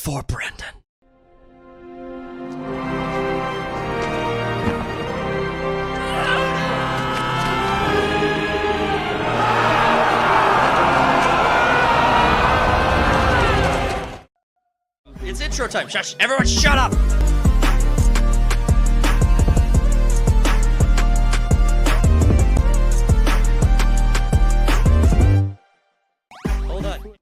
for Brendan. It's intro time. Shush. Everyone shut up. Hold on.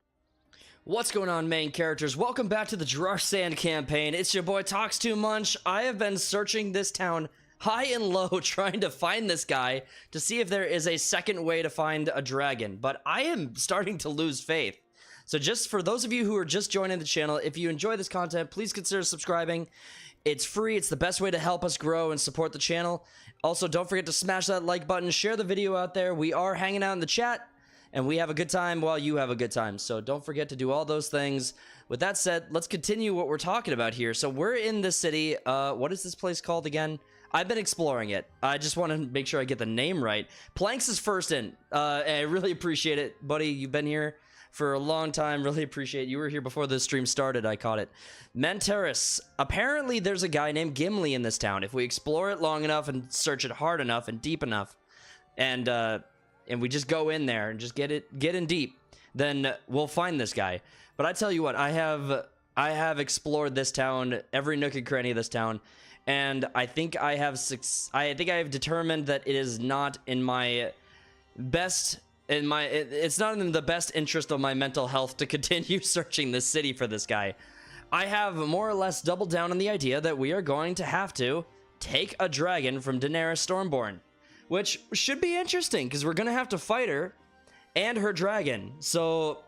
What's going on, main characters? Welcome back to the Gerard Sand campaign. It's your boy Talks Too Much. I have been searching this town high and low trying to find this guy to see if there is a second way to find a dragon, but I am starting to lose faith. So just for those of you who are just joining the channel, if you enjoy this content, please consider subscribing. It's free. It's the best way to help us grow and support the channel. Also, don't forget to smash that like button, share the video out there. We are hanging out in the chat, and we have a good time while you have a good time. So don't forget to do all those things. With that said, let's continue what we're talking about here. So we're in this city. What is this place called again? I've been exploring it. I just want to make sure I get the name right. Planks is first in. And I really appreciate it, buddy. You've been here for a long time. Really appreciate it. You were here before the stream started. I caught it. Menteris. Apparently there's a guy named Gimli in this town. If we explore it long enough and search it hard enough and deep enough, and we just go in there and just get in deep, then we'll find this guy. But I tell you what, I have explored this town, every nook and cranny of this town, and I think I have determined that it is not in my best. It's not in the best interest of my mental health to continue searching this city for this guy. I have more or less doubled down on the idea that we are going to have to take a dragon from Daenerys Stormborn, which should be interesting because we're gonna have to fight her and her dragon. So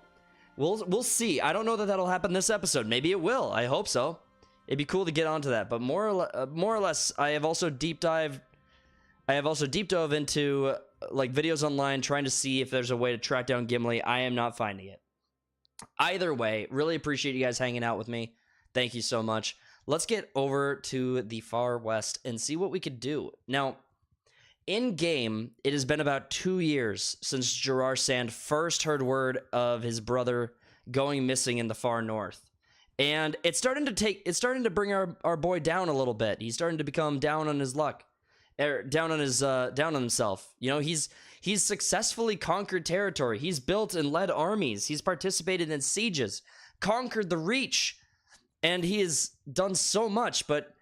we'll see. I don't know that that'll happen this episode. Maybe it will. I hope so. It'd be cool to get onto that. But more or less, I have also deep dove into like videos online trying to see if there's a way to track down Gimli. I am not finding it. Either way, really appreciate you guys hanging out with me. Thank you so much. Let's get over to the far west and see what we could do. Now, in game, it has been about 2 years since Gerard Sand first heard word of his brother going missing in the far north. And it's starting to bring our boy down a little bit. He's starting to become down on his luck. Down on himself. You know, he's successfully conquered territory. He's built and led armies. He's participated in sieges, conquered the Reach, and he has done so much. But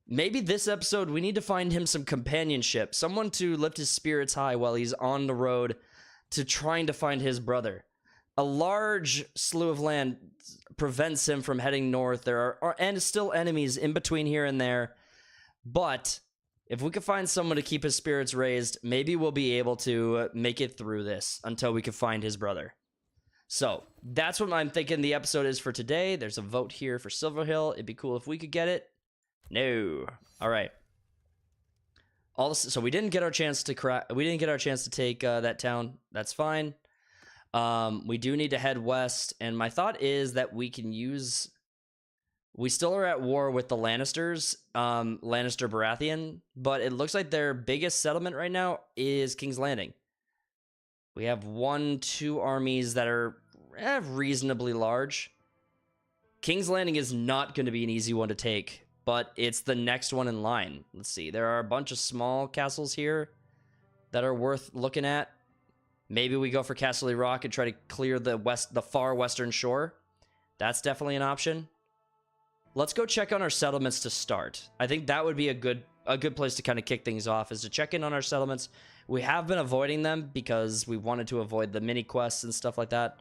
maybe this episode we need to find him some companionship, someone to lift his spirits high while he's on the road to trying to find his brother. A large slew of land prevents him from heading north. There are and still enemies in between here and there, but if we could find someone to keep his spirits raised, maybe we'll be able to make it through this until we can find his brother. So that's what I'm thinking the episode is for today. There's a vote here for Silverhill. It'd be cool if we could get it. No. All right. So we didn't get our chance to We didn't get our chance to take that town. That's fine. We do need to head west, and my thought is that we can use. We still are at war with the Lannisters, Lannister Baratheon, but it looks like their biggest settlement right now is King's Landing. We have 2 armies that are reasonably large. King's Landing is not going to be an easy one to take, but it's the next one in line. Let's see. There are a bunch of small castles here that are worth looking at. Maybe we go for Castle Rock and try to clear the far western shore. That's definitely an option. Let's go check on our settlements to start. I think that would be a good place to kind of kick things off, is to check in on our settlements. We have been avoiding them because we wanted to avoid the mini quests and stuff like that.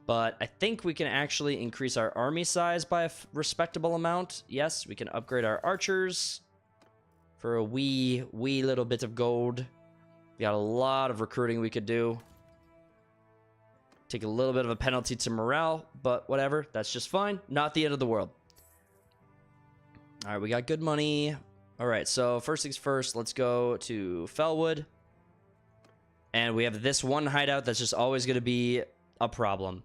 But I think we can actually increase our army size by a respectable amount. Yes, we can upgrade our archers for a wee little bit of gold. We got a lot of recruiting we could do. Take a little bit of a penalty to morale, but whatever. That's just fine. Not the end of the world. All right, we got good money. All right, so first things first, let's go to Fellwood. And we have this one hideout that's just always going to be a problem.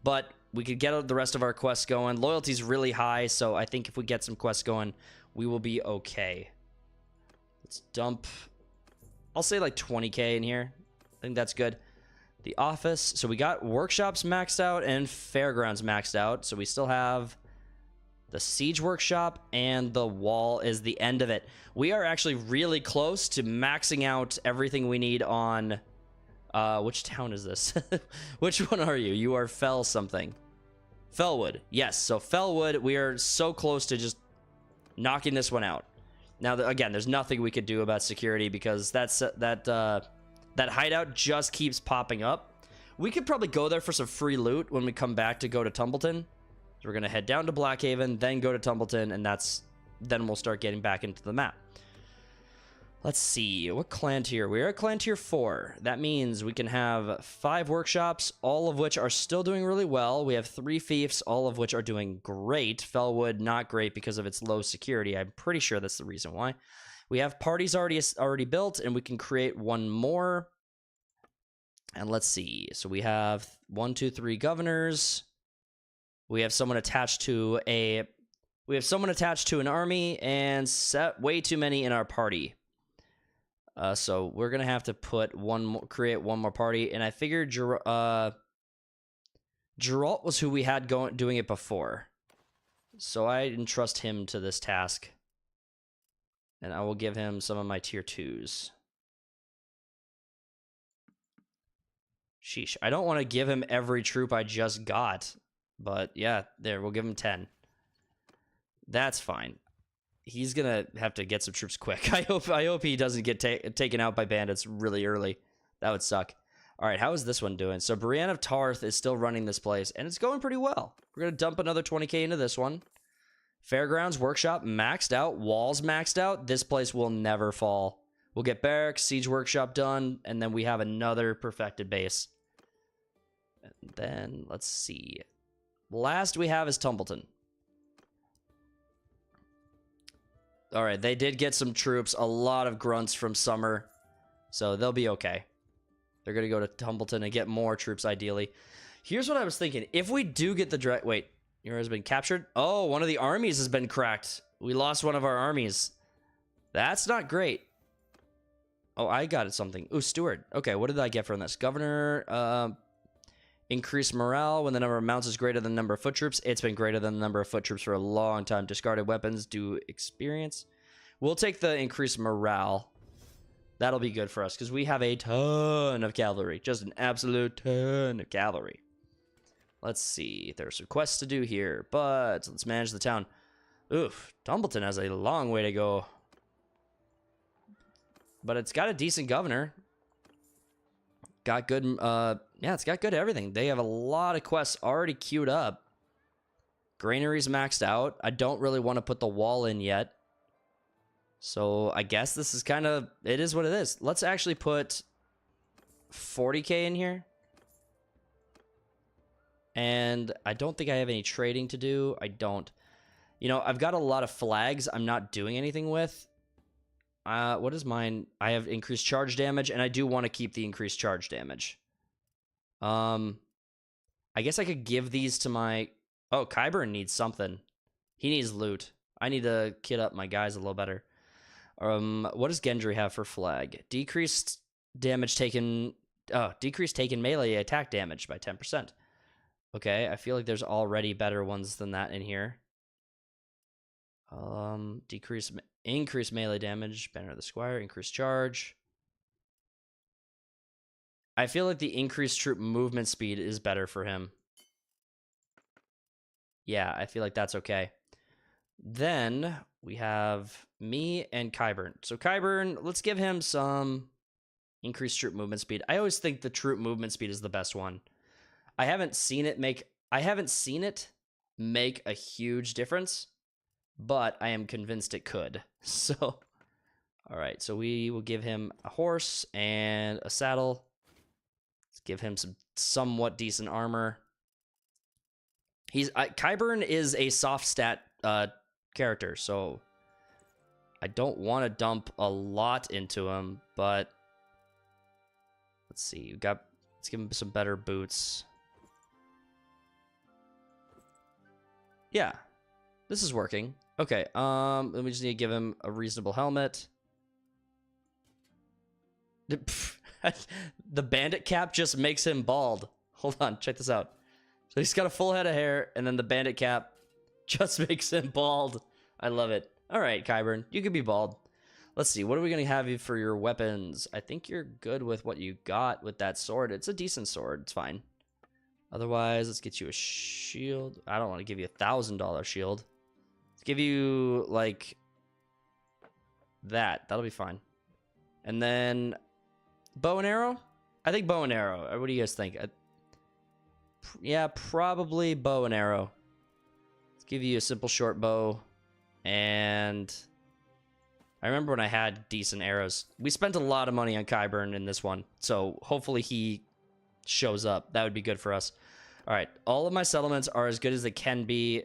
But we could get the rest of our quests going. Loyalty's really high, so I think if we get some quests going, we will be okay. Let's dump, I'll say like 20k in here. I think that's good. The office, so we got workshops maxed out and fairgrounds maxed out, so we still have the siege workshop, and the wall is the end of it. We are actually really close to maxing out everything we need on... which town is this? Which one are you? You are Fell something. Fellwood. Yes, so Fellwood, we are so close to just knocking this one out. Now, again, there's nothing we could do about security because that hideout just keeps popping up. We could probably go there for some free loot when we come back to go to Tumbleton. So we're going to head down to Blackhaven, then go to Tumbleton, and then we'll start getting back into the map. Let's see, what clan tier? We're at clan tier 4. That means we can have 5 workshops, all of which are still doing really well. We have 3 fiefs, all of which are doing great. Fellwood, not great because of its low security. I'm pretty sure that's the reason why. We have parties already built, and we can create one more. And let's see. So we have 1, 2, 3 governors. We have someone attached to an army, and way too many in our party. So we're gonna have to create one more party, and I figured Geralt was who we had doing it before, so I entrust him to this task, and I will give him some of my tier 2s. Sheesh, I don't want to give him every troop I just got, but yeah, there, we'll give him 10. That's fine. He's gonna have to get some troops quick. I hope he doesn't get taken out by bandits really early. That would suck. All right, how is this one doing? So Brienne of Tarth is still running this place, and it's going pretty well. We're gonna dump another 20k into this one. Fairgrounds Workshop maxed out. Walls maxed out. This place will never fall. We'll get barracks, siege workshop done, and then we have another perfected base. And then let's see. Last we have is Tumbleton. All right, they did get some troops, a lot of grunts from Summer, so they'll be okay. They're going to go to Tumbleton and get more troops, ideally. Here's what I was thinking. If we do get the... Wait, yours has been captured? Oh, one of the armies has been cracked. We lost one of our armies. That's not great. Oh, I got it something. Ooh, Steward. Okay, what did I get from this? Governor, increased morale when the number of mounts is greater than the number of foot troops. It's been greater than the number of foot troops for a long time. Discarded weapons do experience. We'll take the increased morale. That'll be good for us because we have a ton of cavalry. Just an absolute ton of cavalry. Let's see. There's some quests to do here, but let's manage the town. Oof, Tumbleton has a long way to go. But it's got a decent governor. Got good, yeah, it's got good everything. They have a lot of quests already queued up. Granary's maxed out. I don't really want to put the wall in yet. So I guess this is kind of, it is what it is. Let's actually put 40k in here. And I don't think I have any trading to do. I don't. You know, I've got a lot of flags I'm not doing anything with. What is mine? I have increased charge damage, and I do want to keep the increased charge damage. I guess I could give these to my... Oh, Qyburn needs something. He needs loot. I need to kit up my guys a little better. What does Gendry have for flag? Decreased damage taken... Oh, decreased taken melee attack damage by 10%. Okay, I feel like there's already better ones than that in here. Increased melee damage, Banner of the Squire, increased charge. I feel like the increased troop movement speed is better for him. Yeah, I feel like that's okay. Then we have me and Qyburn. So Qyburn, let's give him some increased troop movement speed. I always think the troop movement speed is the best one. I haven't seen it make a huge difference, but I am convinced it could. So, all right, so we will give him a horse and a saddle. Let's give him some somewhat decent armor. Qyburn is a soft stat character, so I don't want to dump a lot into him, but let's see. Let's give him some better boots. Yeah, this is working. Okay, then we just need to give him a reasonable helmet. The bandit cap just makes him bald. Hold on, check this out. So he's got a full head of hair, and then the bandit cap Just makes him bald. I love it. All right, Kyburn, you could be bald. Let's see. What are we going to have you for your weapons? I think you're good with what you got with that sword. It's a decent sword. It's fine. Otherwise, let's get you a shield. I don't want to give you $1,000 shield. Let's give you, like, that. That'll be fine. And then bow and arrow? I think bow and arrow. What do you guys think? Yeah, probably bow and arrow. Let's give you a simple short bow. And I remember when I had decent arrows. We spent a lot of money on Kyburn in this one. So hopefully he shows up. That would be good for us. All right. All of my settlements are as good as they can be.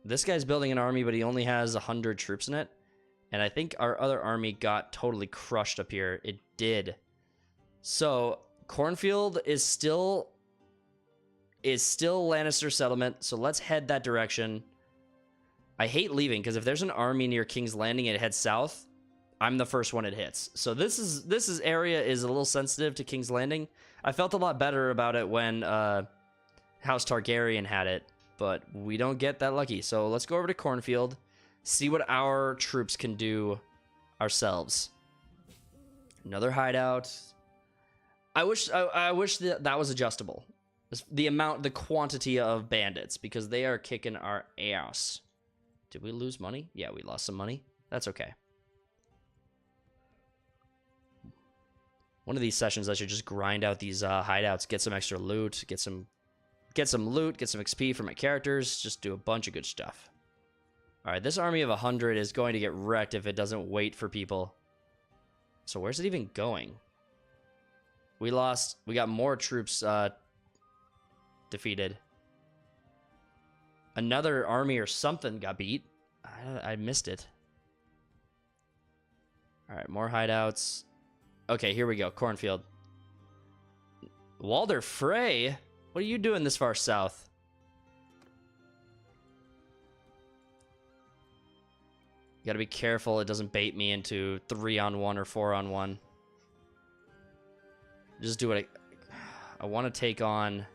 This guy's building an army, but he only has 100 troops in it. And I think our other army got totally crushed up here. It did. So Cornfield is still Lannister settlement. So let's head that direction. I hate leaving because if there's an army near King's Landing and it heads south, I'm the first one it hits. So this area is a little sensitive to King's Landing. I felt a lot better about it when House Targaryen had it, but we don't get that lucky. So let's go over to Cornfield, see what our troops can do ourselves. Another hideout. I wish that was adjustable. The quantity of bandits, because they are kicking our ass. Did we lose money? Yeah, we lost some money. That's okay. One of these sessions, I should just grind out these hideouts, get some extra loot, get some loot, get some XP for my characters, just do a bunch of good stuff. All right, this army of 100 is going to get wrecked if it doesn't wait for people. So where's it even going? We got more troops defeated. Another army or something got beat. I missed it. All right, more hideouts. Okay, here we go. Cornfield. Walder Frey? What are you doing this far south? You gotta be careful it doesn't bait me into 3-on-1 or 4-on-1. Just do it. I want to take on...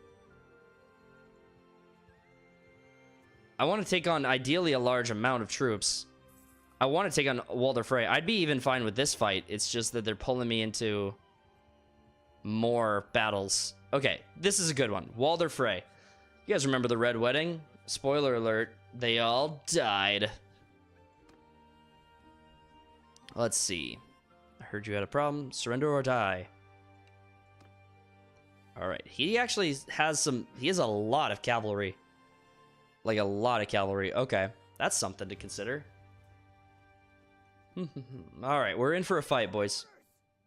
ideally a large amount of troops. I want to take on Walder Frey. I'd be even fine with this fight. It's just that they're pulling me into more battles. Okay, this is a good one. Walder Frey. You guys remember the Red Wedding? Spoiler alert, they all died. Let's see. I heard you had a problem. Surrender or die. All right, he actually has he has a lot of cavalry. Like a lot of cavalry. Okay, that's something to consider. All right, we're in for a fight, boys.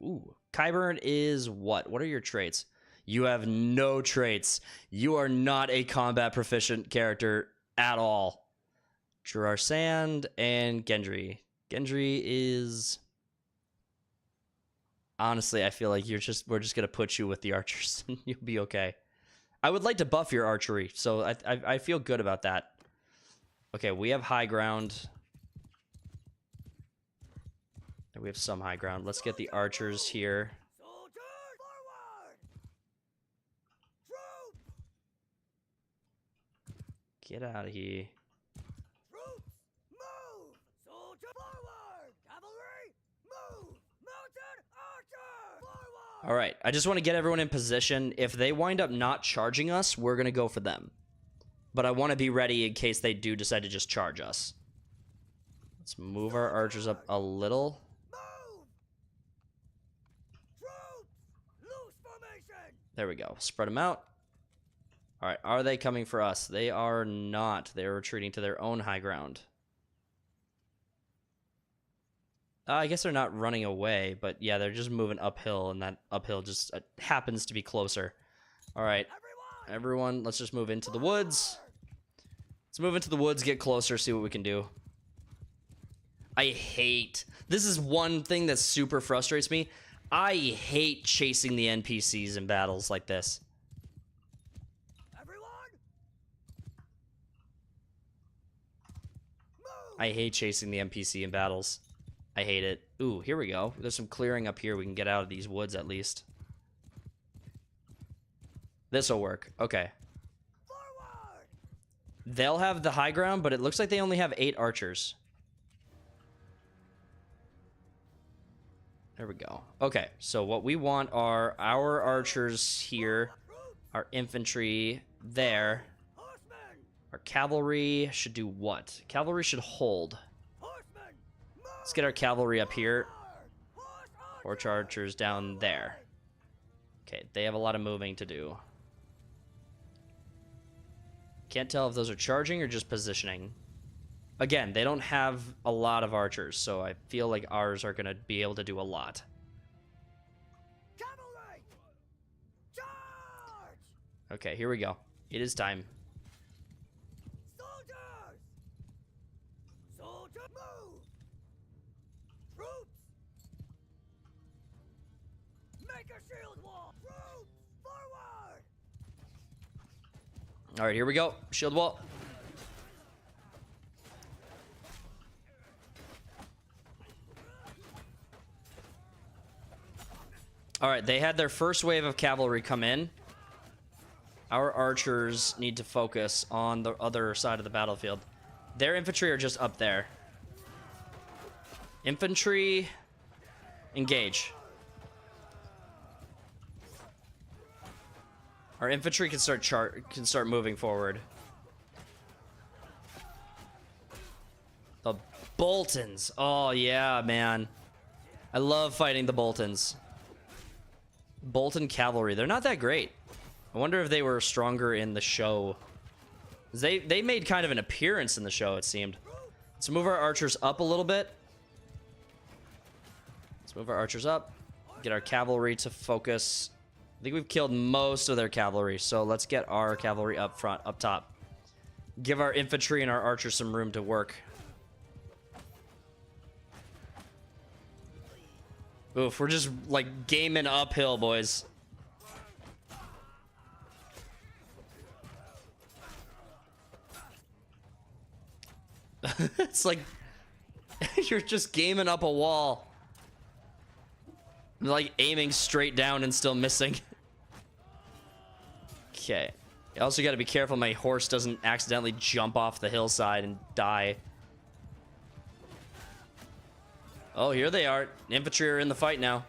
Ooh, Kyburn is what? What are your traits? You have no traits. You are not a combat proficient character at all. Gerard Sand and Gendry. Gendry is... Honestly, I feel like we're just gonna put you with the archers and you'll be okay. I would like to buff your archery, so I feel good about that. Okay, we have high ground. And we have some high ground. Let's get the archers here. Get out of here. Troops, move! Soldier, forward! Cavalry, move! Mounted archer, forward! All right, I just want to get everyone in position. If they wind up not charging us, we're going to go for them. But I want to be ready in case they do decide to just charge us. Let's move our archers up a little. Move! Troops, loose formation! There we go. Spread them out. All right, are they coming for us? They are not. They're retreating to their own high ground. I guess they're not running away, but yeah, they're just moving uphill, and that uphill just happens to be closer. All right, everyone, let's just move into the woods. Let's move into the woods, get closer, see what we can do. This is one thing that super frustrates me. I hate chasing the NPCs in battles like this. I hate chasing the NPC in battles. I hate it. Ooh, here we go. There's some clearing up here. We can get out of these woods at least. This'll work. Okay. Forward! They'll have the high ground, but it looks like they only have 8 archers. There we go. Okay, so what we want are our archers here, our infantry there. Our cavalry should do what? Cavalry should hold. Let's get our cavalry up here. Horse archers down there. Okay, they have a lot of moving to do. Can't tell if those are charging or just positioning. Again, they don't have a lot of archers, so I feel like ours are going to be able to do a lot. Cavalry! Charge! Okay, here we go. It is time. Soldiers! Soldier move! Troops! Make a shield wall! Troops! Forward! All right, here we go. Shield wall. All right, they had their first wave of cavalry come in. Our archers need to focus on the other side of the battlefield. Their infantry are just up there. Infantry, engage. Our infantry can start moving forward. The Boltons. Oh yeah, man. I love fighting the Boltons. Bolton cavalry. They're not that great. I wonder if they were stronger in the show. They made kind of an appearance in the show, it seemed. Let's move our archers up a little bit. Let's move our archers up. Get our cavalry to focus. I think we've killed most of their cavalry, so let's get our cavalry up front, up top. Give our infantry and our archers some room to work. Oof, we're just like gaming uphill, boys. It's like you're just gaming up a wall. Like aiming straight down and still missing. Okay. You also got to be careful my horse doesn't accidentally jump off the hillside and die. Oh, here they are. Infantry are in the fight now.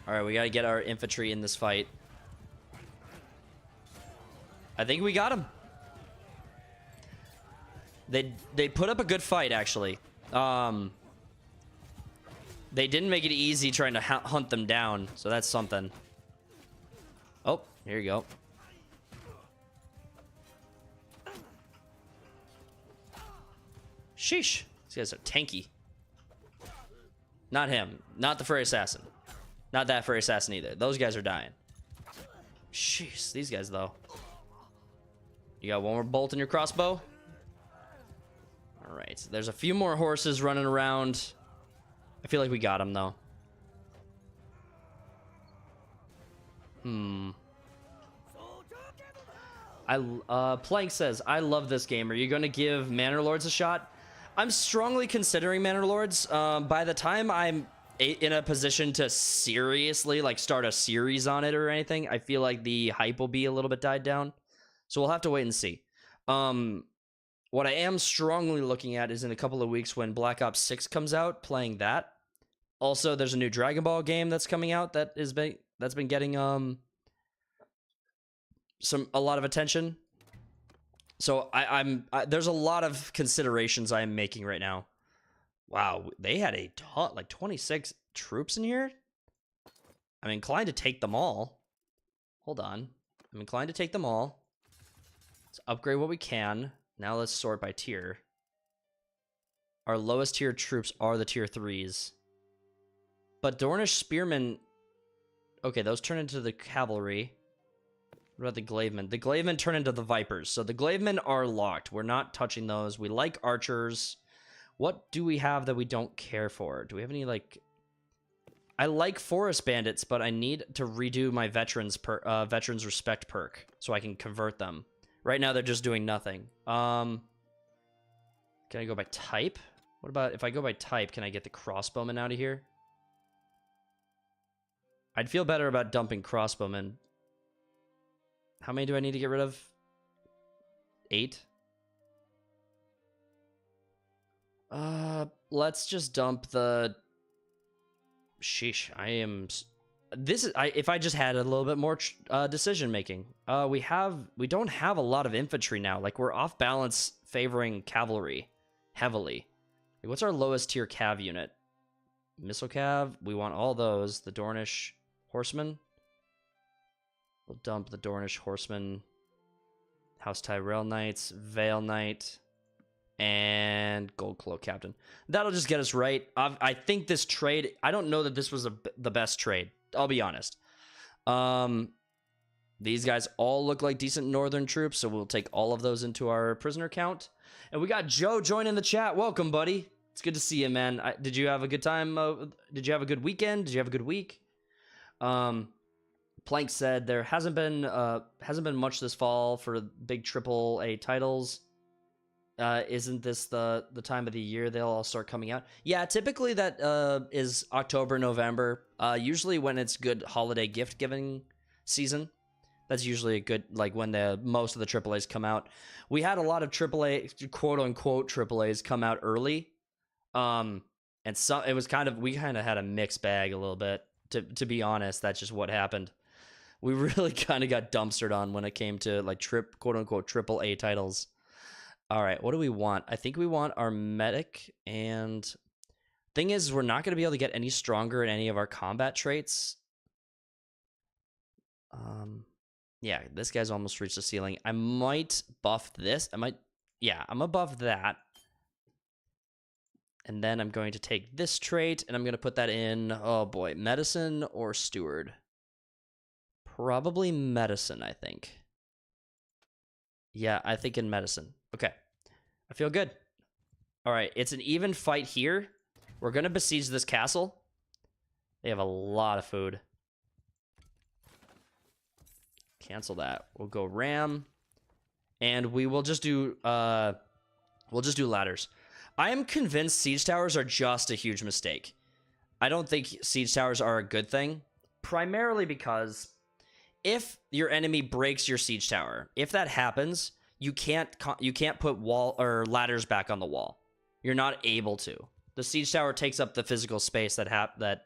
All right, we got to get our infantry in this fight. I think we got them. They put up a good fight, actually. They didn't make it easy trying to hunt them down, so that's something. Oh, here you go. Sheesh. These guys are tanky. Not him. Not the Furry Assassin. Not that Furry Assassin either. Those guys are dying. Sheesh. These guys, though. You got one more bolt in your crossbow? Alright. There's a few more horses running around. I feel like we got them, though. Plank says, I love this game. Are you going to give Bannerlords a shot? I'm strongly considering Bannerlords. By the time I'm in a position to seriously like start a series on it or anything, I feel like the hype will be a little bit died down. So we'll have to wait and see. What I am strongly looking at is in a couple of weeks when Black Ops 6 comes out, playing that. Also, there's a new Dragon Ball game that's coming out that's been getting a lot of attention. So there's a lot of considerations I'm making right now. Wow, they had a ton, like 26 troops in here. I'm inclined to take them all. Hold on. I'm inclined to take them all. Let's upgrade what we can. Now let's sort by tier. Our lowest tier troops are the tier 3s. But Dornish Spearmen... Okay, those turn into the cavalry. What about the Glavemen? The Glavemen turn into the Vipers. So the Glavemen are locked. We're not touching those. We like archers. What do we have that we don't care for? Do we have any, like... I like Forest Bandits, but I need to redo my Veterans Respect perk so I can convert them. Right now, they're just doing nothing. Can I go by type? What about if I go by type, can I get the crossbowmen out of here? I'd feel better about dumping crossbowmen. How many do I need to get rid of? 8. Let's just dump the. Sheesh, I am. This is if I just had a little bit more decision making. We don't have a lot of infantry now. Like, we're off balance favoring cavalry heavily. Like, what's our lowest tier cav unit? Missile cav. We want all those. The Dornish horsemen. We'll dump the Dornish horsemen. House Tyrell Knights, Vale Knight, and Gold Cloak Captain. That'll just get us right. I think this trade, I don't know that this was the best trade. I'll be honest. These guys all look like decent northern troops, so we'll take all of those into our prisoner count. And we got Joe joining the chat. Welcome, buddy. It's good to see you, man. Did you have a good time? Did you have a good weekend? Did you have a good week? Plank said there hasn't been much this fall for big AAA titles. Isn't this the time of the year they'll all start coming out? Yeah, typically that is October, November. Usually when it's good holiday gift giving season. That's usually a good, like, when most of the AAAs come out. We had a lot of AAA, quote unquote AAAs come out early. And so it was we kind of had a mixed bag a little bit. To be honest, that's just what happened. We really kind of got dumpstered on when it came to, like, quote unquote AAA titles. All right, what do we want? I think we want our medic, and thing is, we're not going to be able to get any stronger in any of our combat traits. Yeah, this guy's almost reached the ceiling. I might buff this. I'm gonna buff that. And then I'm going to take this trait, and I'm going to put that in, oh boy, medicine or steward. Probably medicine, I think. Yeah, I think in medicine. Okay. I feel good. All right, it's an even fight here. We're going to besiege this castle. They have a lot of food. Cancel that. We'll go ram. And we will just do ladders. I am convinced siege towers are just a huge mistake. I don't think siege towers are a good thing. Primarily because if your enemy breaks your siege tower, if that happens, you can't put wall or ladders back on the wall. You're not able to. The siege tower takes up the physical space that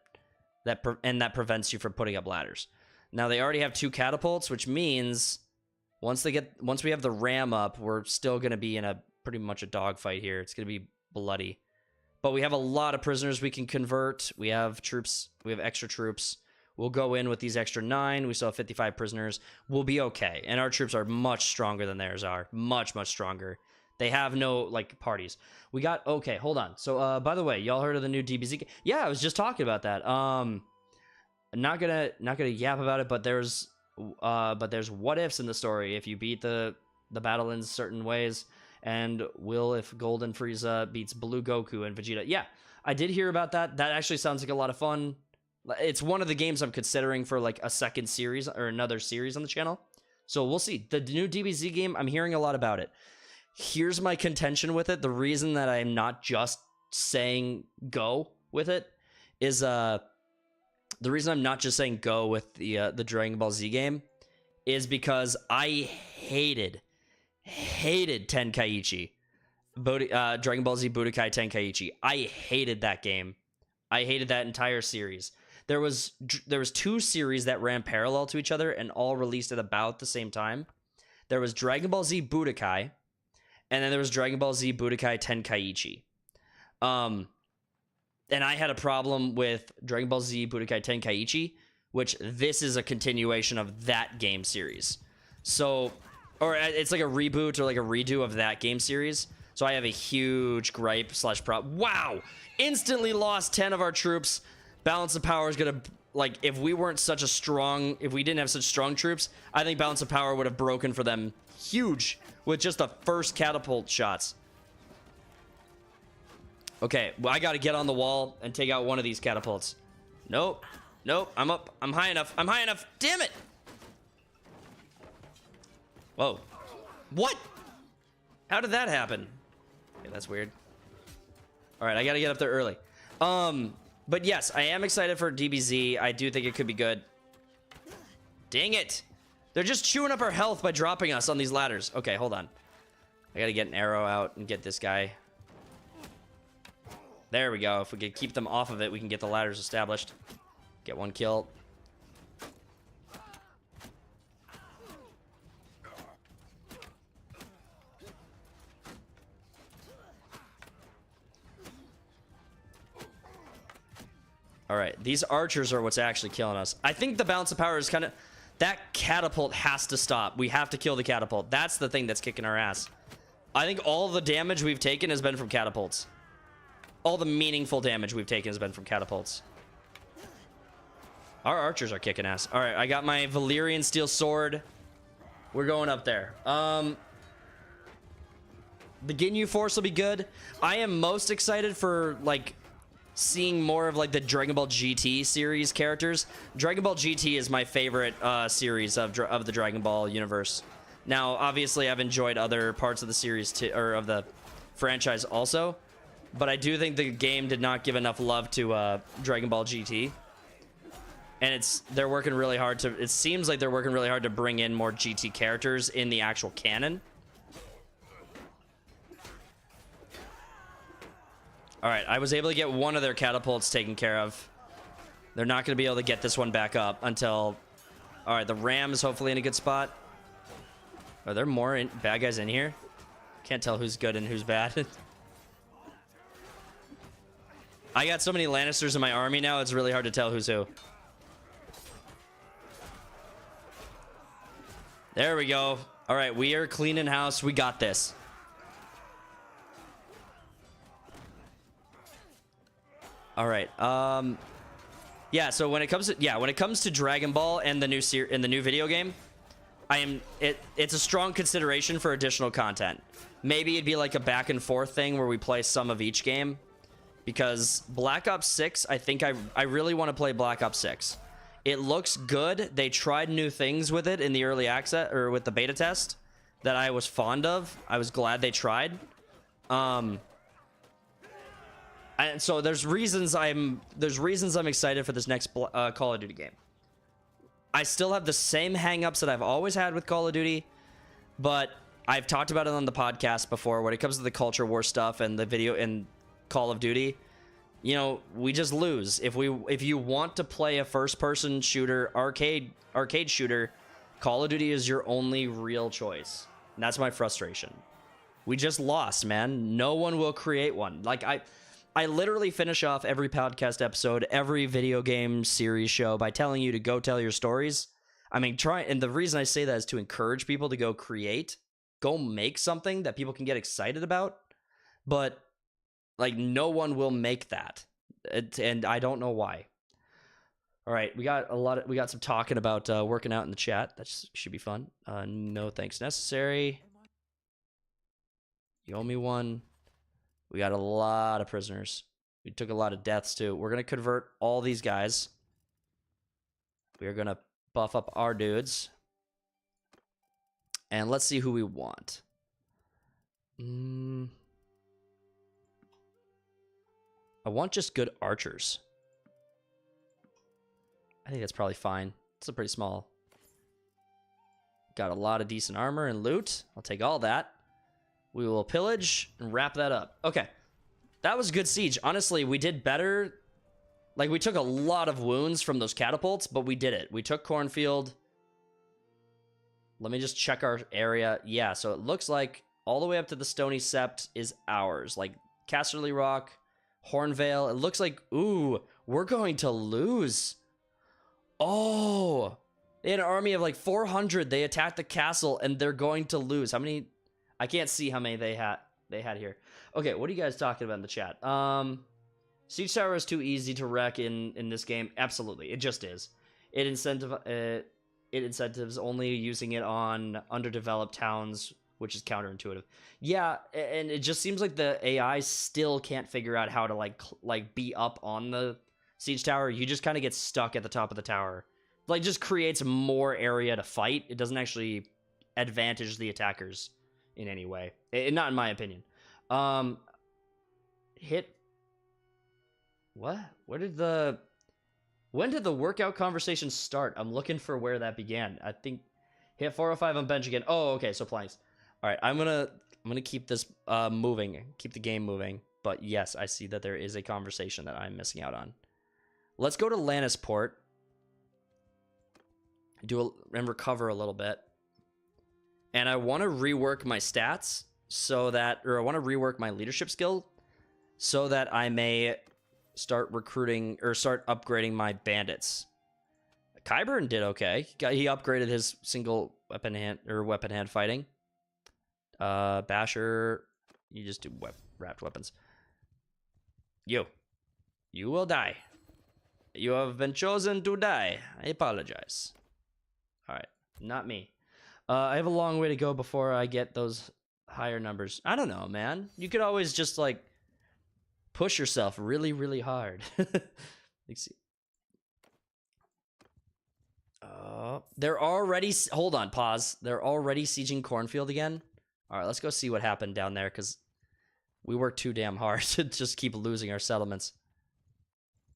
prevents you from putting up ladders. Now they already have 2 catapults, which means once we have the ram up, we're still going to be in a pretty much a dogfight here. It's going to be bloody. But we have a lot of prisoners we can convert. We have troops. We have extra troops. We'll go in with these extra 9. We still have 55 prisoners. We'll be okay. And our troops are much stronger than theirs are. Much, much stronger. They have no, like, parties. We got, okay, hold on. So, by the way, y'all heard of the new DBZ? Yeah, I was just talking about that. I'm not gonna yap about it, but there's what ifs in the story. If you beat the battle in certain ways, and if Golden Frieza beats Blue Goku and Vegeta. Yeah, I did hear about that. That actually sounds like a lot of fun. It's one of the games I'm considering for, like, a second series or another series on the channel. So we'll see. The new DBZ game, I'm hearing a lot about it. Here's my contention with it. The reason that I'm not just saying go with it is the reason I'm not just saying go with the Dragon Ball Z game is because I hated Tenkaichi. Dragon Ball Z Budokai Tenkaichi. I hated that game. I hated that entire series. There was 2 series that ran parallel to each other and all released at about the same time. There was Dragon Ball Z Budokai, and then there was Dragon Ball Z Budokai Tenkaichi. And I had a problem with Dragon Ball Z Budokai Tenkaichi, which this is a continuation of that game series. So, or it's like a reboot or like a redo of that game series. So I have a huge gripe / problem. Wow! Instantly lost 10 of our troops. Balance of Power is gonna, like, if we didn't have such strong troops, I think Balance of Power would have broken for them huge with just the first catapult shots. Okay, well, I gotta get on the wall and take out one of these catapults. Nope. I'm up. I'm high enough. Damn it! Whoa. What? How did that happen? Okay, that's weird. All right, I gotta get up there early. But yes, I am excited for DBZ. I do think it could be good. Dang it. They're just chewing up our health by dropping us on these ladders. Okay, hold on. I gotta get an arrow out and get this guy. There we go. If we could keep them off of it, we can get the ladders established. Get one kill. All right, these archers are what's actually killing us. I think the balance of power is kind of... That catapult has to stop. We have to kill the catapult. That's the thing that's kicking our ass. I think all the damage we've taken has been from catapults. All the meaningful damage we've taken has been from catapults. Our archers are kicking ass. All right, I got my Valyrian steel sword. We're going up there. The Ginyu Force will be good. I am most excited for, like, seeing more of, like, the Dragon Ball GT series characters. Dragon Ball GT is my favorite series of the Dragon Ball universe. Now, obviously, I've enjoyed other parts of the series, or of the franchise also. But I do think the game did not give enough love to Dragon Ball GT. And they're working really hard to... It seems like they're working really hard to bring in more GT characters in the actual canon. Alright, I was able to get one of their catapults taken care of. They're not going to be able to get this one back up until... Alright, the ram is hopefully in a good spot. Are there more bad guys in here? Can't tell who's good and who's bad. I got so many Lannisters in my army now, it's really hard to tell who's who. There we go. All right, we are cleaning house. We got this. All right. Yeah, so when it comes to Dragon Ball and the new video game, it's a strong consideration for additional content. Maybe it'd be like a back and forth thing where we play some of each game. Because Black Ops 6, I think I really want to play Black Ops 6. It looks good. They tried new things with it in the early access, or with the beta test, that I was fond of. I was glad they tried. And so there's reasons I'm excited for this next Call of Duty game. I still have the same hangups that I've always had with Call of Duty, but I've talked about it on the podcast before. When it comes to the culture war stuff and the video and Call of Duty, you know, we just lose. If you want to play a first-person shooter, arcade shooter, Call of Duty is your only real choice. And that's my frustration. We just lost, man. No one will create one. Like, I literally finish off every podcast episode, every video game series show by telling you to go tell your stories. I mean, and the reason I say that is to encourage people to go create, go make something that people can get excited about. But like, no one will make that, and I don't know why. All right, we got some talking about working out in the chat. That should be fun. No thanks necessary. You owe me one. We got a lot of prisoners. We took a lot of deaths too. We're gonna convert all these guys. We are gonna buff up our dudes, and let's see who we want. I want just good archers. I think that's probably fine. It's a pretty small. Got a lot of decent armor and loot. I'll take all that. We will pillage and wrap that up. Okay. That was a good siege. Honestly, we did better. Like, we took a lot of wounds from those catapults, but we did it. We took Cornfield. Let me just check our area. Yeah, so it looks like all the way up to the Stony Sept is ours. Like, Casterly Rock, Hornvale. It looks like, ooh, we're going to lose. Oh, they had an army of like 400. They attacked the castle and they're going to lose. How many? I can't see how many they had here. Okay, what are you guys talking about in the chat? Siege Tower is too easy to wreck in this game. Absolutely, it just is. It incentives only using it on underdeveloped towns, which is counterintuitive. Yeah, and it just seems like the AI still can't figure out how to like be up on the siege tower. You just kind of get stuck at the top of the tower. Like, just creates more area to fight. It doesn't actually advantage the attackers in any way. Not in my opinion. Hit. What? When did the workout conversation start? I'm looking for where that began. I think Hit 405 on bench again. Oh, okay, so planks. All right, I'm gonna keep this moving, keep the game moving. But yes, I see that there is a conversation that I'm missing out on. Let's go to Lannisport. And recover a little bit. And I want to rework my stats so that, or I want to rework my leadership skill so that I may start recruiting or start upgrading my bandits. Qyburn did okay. He upgraded his single weapon hand fighting. Basher, you just do wrapped weapons. You will die. You have been chosen to die. I apologize. All right, not me. I have a long way to go before I get those higher numbers. I don't know, man. You could always just like push yourself really, really hard. Let's see. They're already... Hold on, pause. They're already sieging Cornfield again? All right, let's go see what happened down there, because we worked too damn hard to just keep losing our settlements.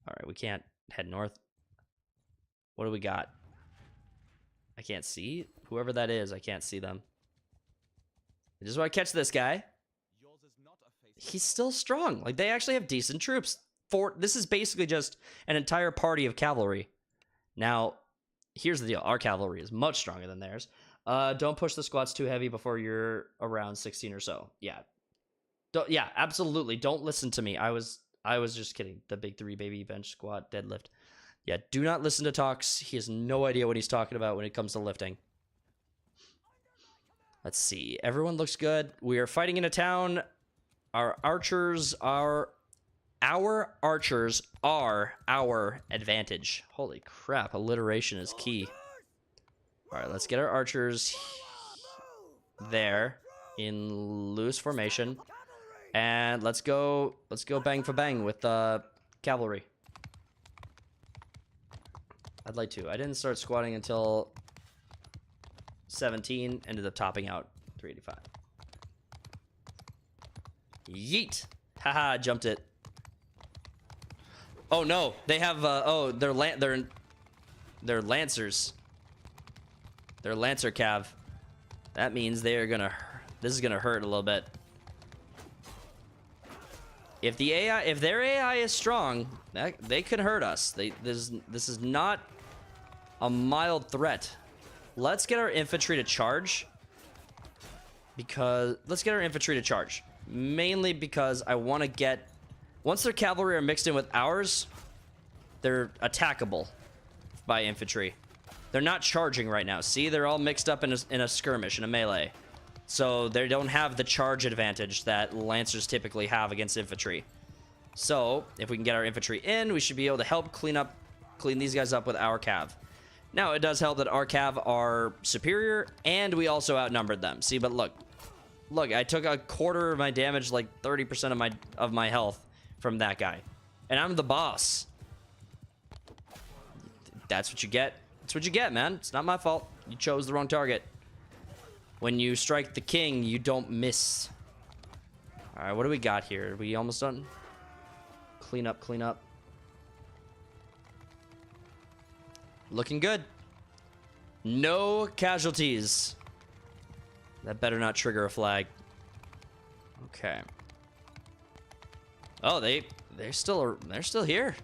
All right, we can't head north. What do we got? I can't see. Whoever that is, I can't see them. I just want to catch this guy. He's still strong. Like, they actually have decent troops. This is basically just an entire party of cavalry. Now, here's the deal. Our cavalry is much stronger than theirs. Don't push the squats too heavy before you're around 16 or so. Yeah. Yeah, absolutely. Don't listen to me. I was just kidding. The big 3 baby bench squat deadlift. Yeah, do not listen to Tox. He has no idea what he's talking about when it comes to lifting. Let's see. Everyone looks good. We are fighting in a town. Our archers are our advantage. Holy crap, alliteration is key. All right, let's get our archers there in loose formation. And let's go bang for bang with cavalry. I'd like to. I didn't start squatting until 17, ended up topping out 385. Yeet. Haha, jumped it. Oh no, they have they're lancers. They're lancer cav. That means they are gonna this is gonna hurt a little bit. If their AI is strong, they could hurt us. This is not a mild threat. Let's get our infantry to charge. Mainly because I want to get... Once their cavalry are mixed in with ours, they're attackable by infantry. They're not charging right now. See, they're all mixed up in a skirmish, in a melee. So they don't have the charge advantage that lancers typically have against infantry. So if we can get our infantry in, we should be able to help clean these guys up with our cav. Now, it does help that our cav are superior, and we also outnumbered them. See, but look, I took a quarter of my damage, like 30% of my health from that guy, and I'm the boss. That's what you get. That's what you get, man. It's not my fault. You chose the wrong target. When you strike the king, you don't miss. All right, what do we got here? Are we almost done? Clean up, clean up. Looking good. No casualties. That better not trigger a flag. Okay. Oh, they're still here.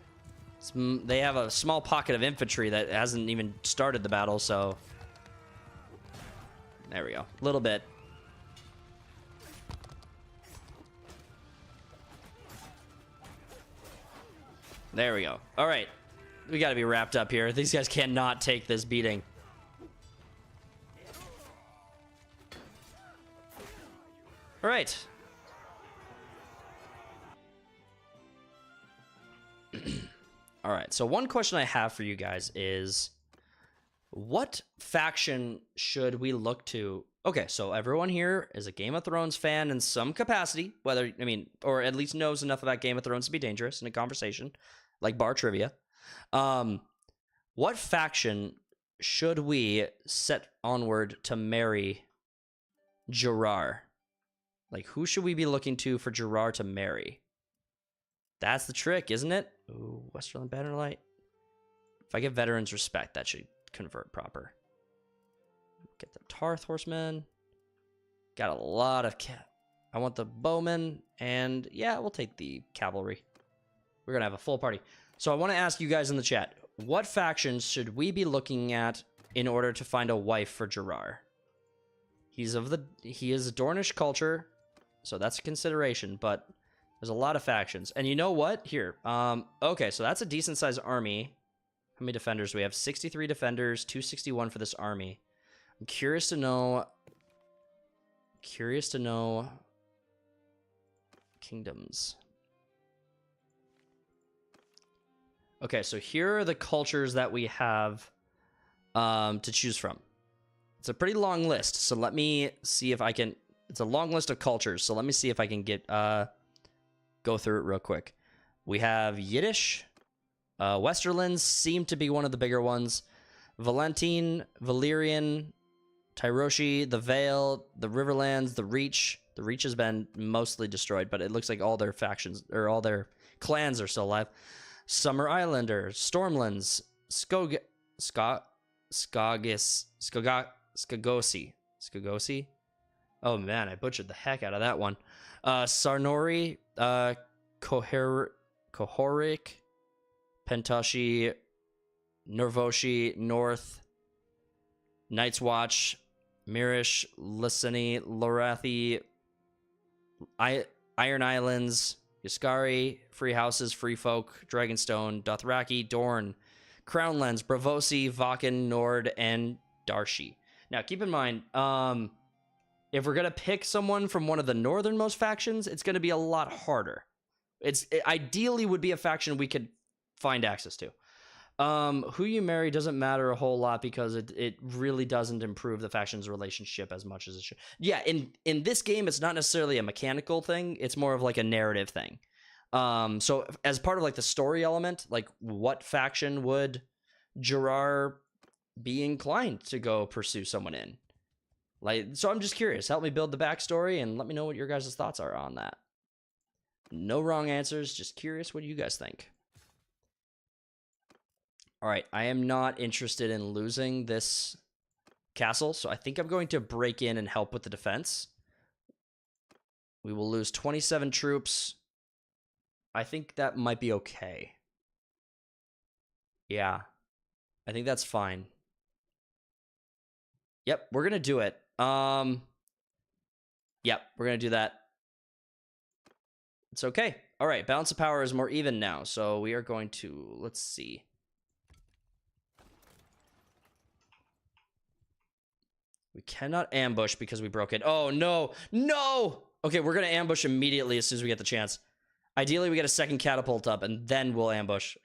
They have a small pocket of infantry that hasn't even started the battle, so there we go. A little bit. There we go. All right. We got to be wrapped up here. These guys cannot take this beating. All right. All right. So one question I have for you guys is, what faction should we look to? Okay, so everyone here is a Game of Thrones fan in some capacity, or at least knows enough about Game of Thrones to be dangerous in a conversation, like bar trivia. What faction should we set onward to marry Gerard? Like, who should we be looking to for Gerard to marry? That's the trick, isn't it? Ooh, Westerland Bannerlight. If I give veterans respect, that should convert proper. Get the Tarth horsemen. Got a lot of I want the bowmen, and yeah, we'll take the cavalry. We're gonna have a full party. So I want to ask you guys in the chat, what factions should we be looking at in order to find a wife for Gerard? He is Dornish culture, so that's a consideration, but there's a lot of factions. And you know what? Here, okay, so that's a decent sized army. How many defenders do we have? 63 defenders, 261 for this army. I'm curious to know kingdoms. Okay, so here are the cultures that we have to choose from. It's a pretty long list, so let me see if I can... It's a long list of cultures, so let me see if I can get go through it real quick. We have Yiddish. Westerlands seem to be one of the bigger ones. Valentine, Valyrian, Tyroshi, the Vale, the Riverlands, the Reach. The Reach has been mostly destroyed, but it looks like all their factions, or all their clans are still alive. Summer Islander, Stormlands, Skagosi. Oh man, I butchered the heck out of that one. Sarnori, Kohorik, Pentoshi, Norvoshi, North, Night's Watch, Mirish, Lysini, Lorathi, Iron Islands, Yaskari, Free Houses, Free Folk, Dragonstone, Dothraki, Dorne, Crownlands, Bravosi, Vaken, Nord, and Darshi. Now, keep in mind, if we're going to pick someone from one of the northernmost factions, it's going to be a lot harder. It ideally would be a faction we could find access to. Who you marry doesn't matter a whole lot because it really doesn't improve the faction's relationship as much as it should. Yeah, in this game, it's not necessarily a mechanical thing. It's more of like a narrative thing. So as part of like the story element, like what faction would Gerard be inclined to go pursue someone in? Like, so I'm just curious. Help me build the backstory and let me know what your guys' thoughts are on that. No wrong answers. Just curious what you guys think. All right, I am not interested in losing this castle, so I think I'm going to break in and help with the defense. We will lose 27 troops. I think that might be okay. Yeah, I think that's fine. Yep, we're going to do it. Yep, we're going to do that. It's okay. All right, balance of power is more even now, so we are going to, let's see. We cannot ambush because we broke it. Oh, no. No! Okay, we're going to ambush immediately as soon as we get the chance. Ideally, we get a second catapult up, and then we'll ambush.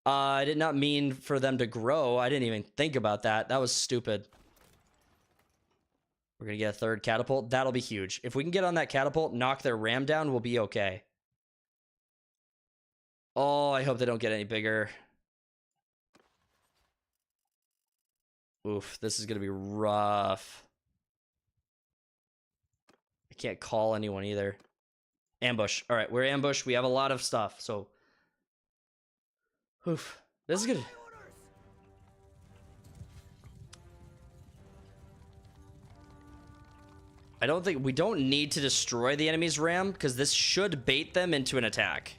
I did not mean for them to grow. I didn't even think about that. That was stupid. We're going to get a third catapult. That'll be huge. If we can get on that catapult, knock their ram down, we'll be okay. Oh, I hope they don't get any bigger. Oof, this is going to be rough. I can't call anyone either. Ambush. All right, we're ambushed. We have a lot of stuff, so... Oof. This is good. We don't need to destroy the enemy's ram, because this should bait them into an attack.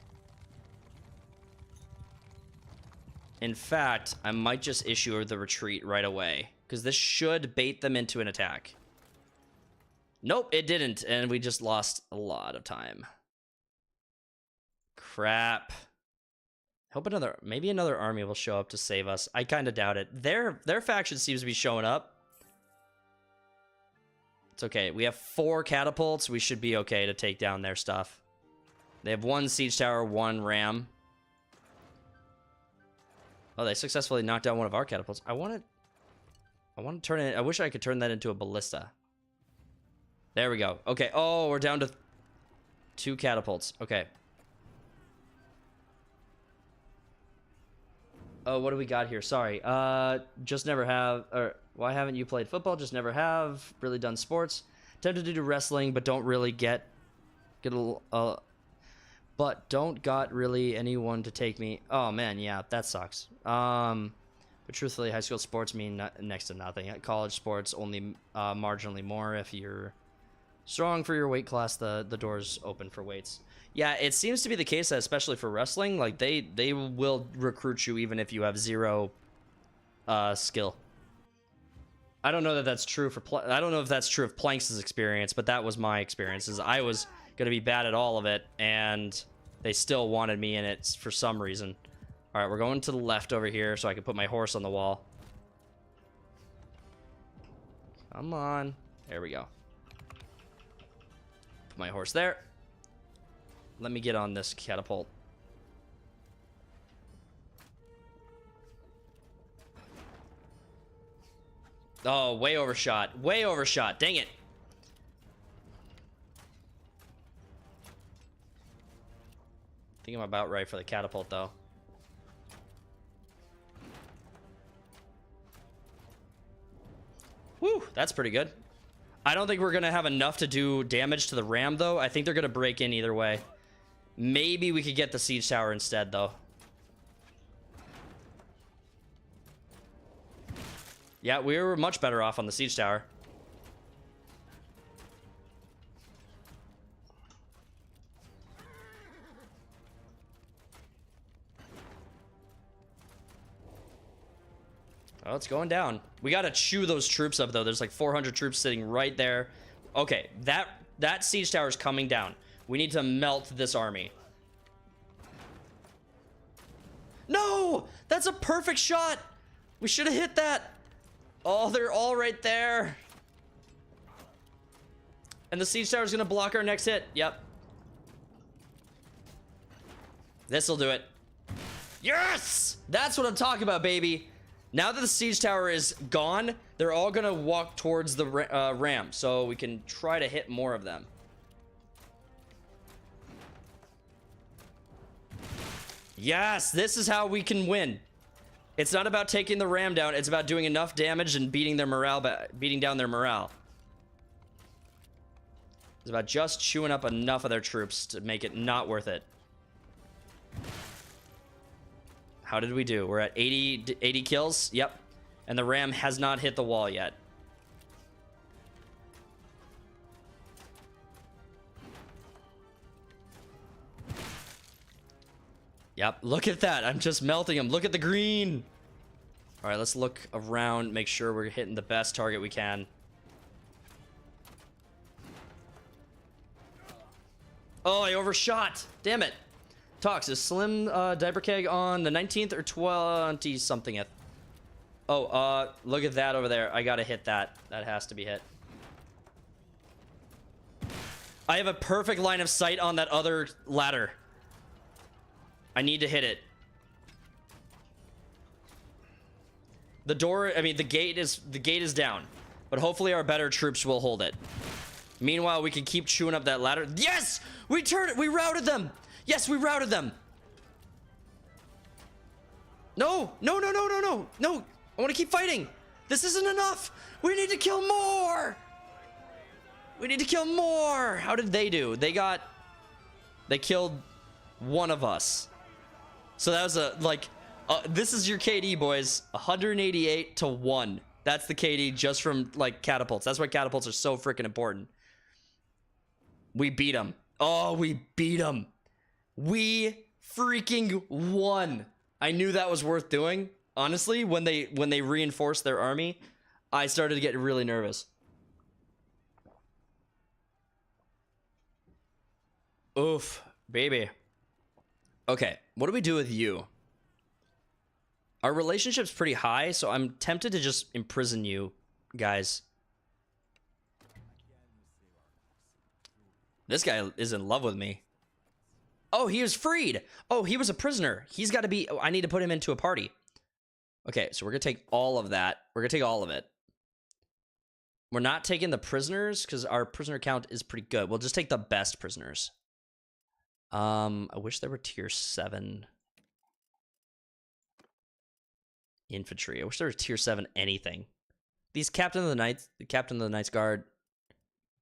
In fact, I might just issue the retreat right away, because this should bait them into an attack. Nope, it didn't, and we just lost a lot of time. Crap. Hope maybe another army will show up to save us. I kind of doubt it. Their faction seems to be showing up. It's okay. We have 4 catapults. We should be okay to take down their stuff. They have 1 siege tower, 1 ram. Oh, they successfully knocked down one of our catapults. I want to turn it. I wish I could turn that into a ballista. There we go. Okay. Oh, we're down to 2 catapults. Okay. Oh, what do we got here? Sorry. Just never have. Or why haven't you played football? Just never have. Really done sports. Tempted to do wrestling, but don't really get a. But don't got really anyone to take me. Oh man, yeah, that sucks. But truthfully, high school sports mean next to nothing. At college sports, only marginally more. If you're strong for your weight class, the doors open for weights. Yeah, it seems to be the case, that especially for wrestling, like they will recruit you even if you have zero skill. I don't know that that's true for I don't know if that's true of Planks' experience, but that was my experience. Is I was gonna be bad at all of it, and they still wanted me in it for some reason. All right, we're going to the left over here so I can put my horse on the wall. Come on, there we go. Put my horse there. Let me get on this catapult. Oh, way overshot. Way overshot. Dang it. I think I'm about right for the catapult, though. Whew, that's pretty good. I don't think we're going to have enough to do damage to the ram, though. I think they're going to break in either way. Maybe we could get the siege tower instead, though. Yeah, we were much better off on the siege tower. Oh, it's going down. We gotta chew those troops up, though. There's like 400 troops sitting right there. Okay, that siege tower is coming down. We need to melt this army. No! That's a perfect shot! We should have hit that. Oh, they're all right there. And the siege tower is going to block our next hit. Yep. This'll do it. Yes! That's what I'm talking about, baby. Now that the siege tower is gone, they're all going to walk towards the ram. So we can try to hit more of them. Yes, this is how we can win. It's not about taking the ram down. It's about doing enough damage and beating their morale, beating down their morale. It's about just chewing up enough of their troops to make it not worth it. How did we do? We're at 80 kills. Yep. And the ram has not hit the wall yet. Yep, look at that. I'm just melting them. Look at the green. All right, let's look around, make sure we're hitting the best target we can. Oh, I overshot. Damn it. Tox, is Slim Diaper Keg on the 19th or 20-somethingth? Oh, look at that over there. I gotta hit that. That has to be hit. I have a perfect line of sight on that other ladder. I need to hit it. The door, I mean, the gate is down, but hopefully our better troops will hold it. Meanwhile, we can keep chewing up that ladder. Yes! We turned it! We routed them! Yes, we routed them! No! No, no, no, no, no! No! I want to keep fighting! This isn't enough! We need to kill more! We need to kill more! How did they do? They killed one of us. So that was this is your KD, boys. 188 to 1. That's the KD just from, like, catapults. That's why catapults are so freaking important. We beat them. Oh, we beat them. We freaking won. I knew that was worth doing. Honestly, when they reinforced their army, I started to get really nervous. Oof, baby. Okay, what do we do with you? Our relationship's pretty high, so I'm tempted to just imprison you guys. This guy is in love with me. Oh, he was freed. Oh, he was a prisoner. He's got to be... Oh, I need to put him into a party. Okay, so we're going to take all of that. We're going to take all of it. We're not taking the prisoners because our prisoner count is pretty good. We'll just take the best prisoners. I wish there were tier 7 infantry. I wish there was tier 7 anything. These the Captain of the Knights Guard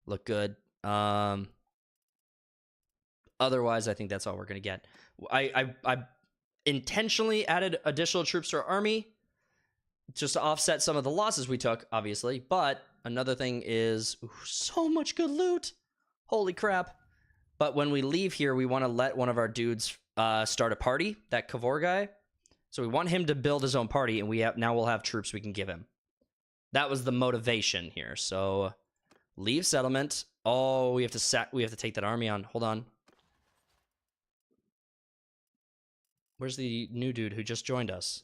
look good. Otherwise, I think that's all we're gonna get. I intentionally added additional troops to our army just to offset some of the losses we took, obviously. But another thing is so much good loot. Holy crap. But when we leave here, we want to let one of our dudes start a party, that Kavor guy. So we want him to build his own party, and now we'll have troops we can give him. That was the motivation here. So leave settlement. Oh, we have to take that army on. Hold on. Where's the new dude who just joined us?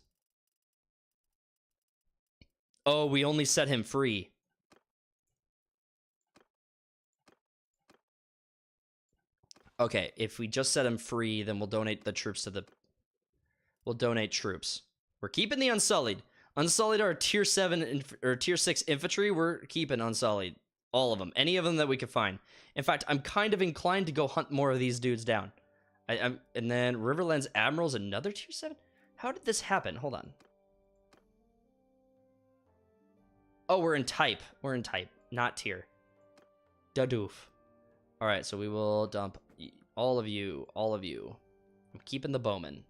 Oh, we only set him free. Okay, if we just set him free, then we'll donate the troops to the... We'll donate troops. We're keeping the Unsullied. Unsullied are tier 7 or tier 6 infantry. We're keeping Unsullied. All of them. Any of them that we could find. In fact, I'm kind of inclined to go hunt more of these dudes down. And then Riverlands Admiral's another tier 7? How did this happen? Hold on. Oh, we're in type. We're in type, not tier. Dadoof. All right, so we will dump all of you. All of you. I'm keeping the bowmen.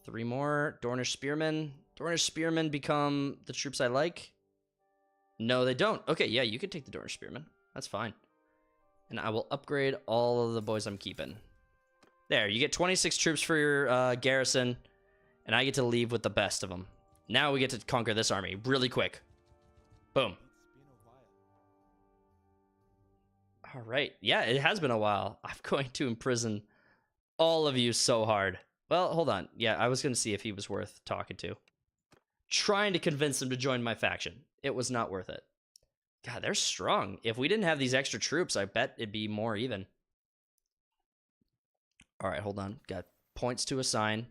3 more. Dornish Spearmen. Dornish Spearmen become the troops I like. No, they don't. Okay, yeah, you can take the Dornish Spearmen. That's fine. And I will upgrade all of the boys I'm keeping. There, you get 26 troops for your garrison, and I get to leave with the best of them. Now we get to conquer this army really quick. Boom. All right. Yeah, it has been a while. I'm going to imprison all of you so hard. Well, hold on. Yeah, I was going to see if he was worth talking to. Trying to convince him to join my faction. It was not worth it. God, they're strong. If we didn't have these extra troops, I bet it'd be more even. All right, hold on. Got points to assign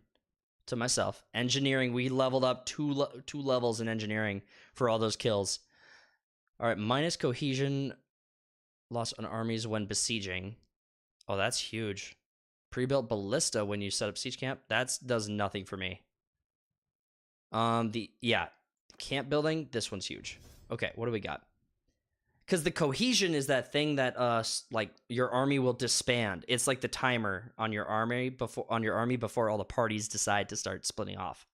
to myself. Engineering, we leveled up two levels in engineering for all those kills. All right, minus cohesion, loss on armies when besieging. Oh, that's huge. Pre-built ballista when you set up siege camp. That does nothing for me. Camp building. This one's huge. Okay, what do we got? Because the cohesion is that thing that like your army will disband. It's like the timer on your army before all the parties decide to start splitting off.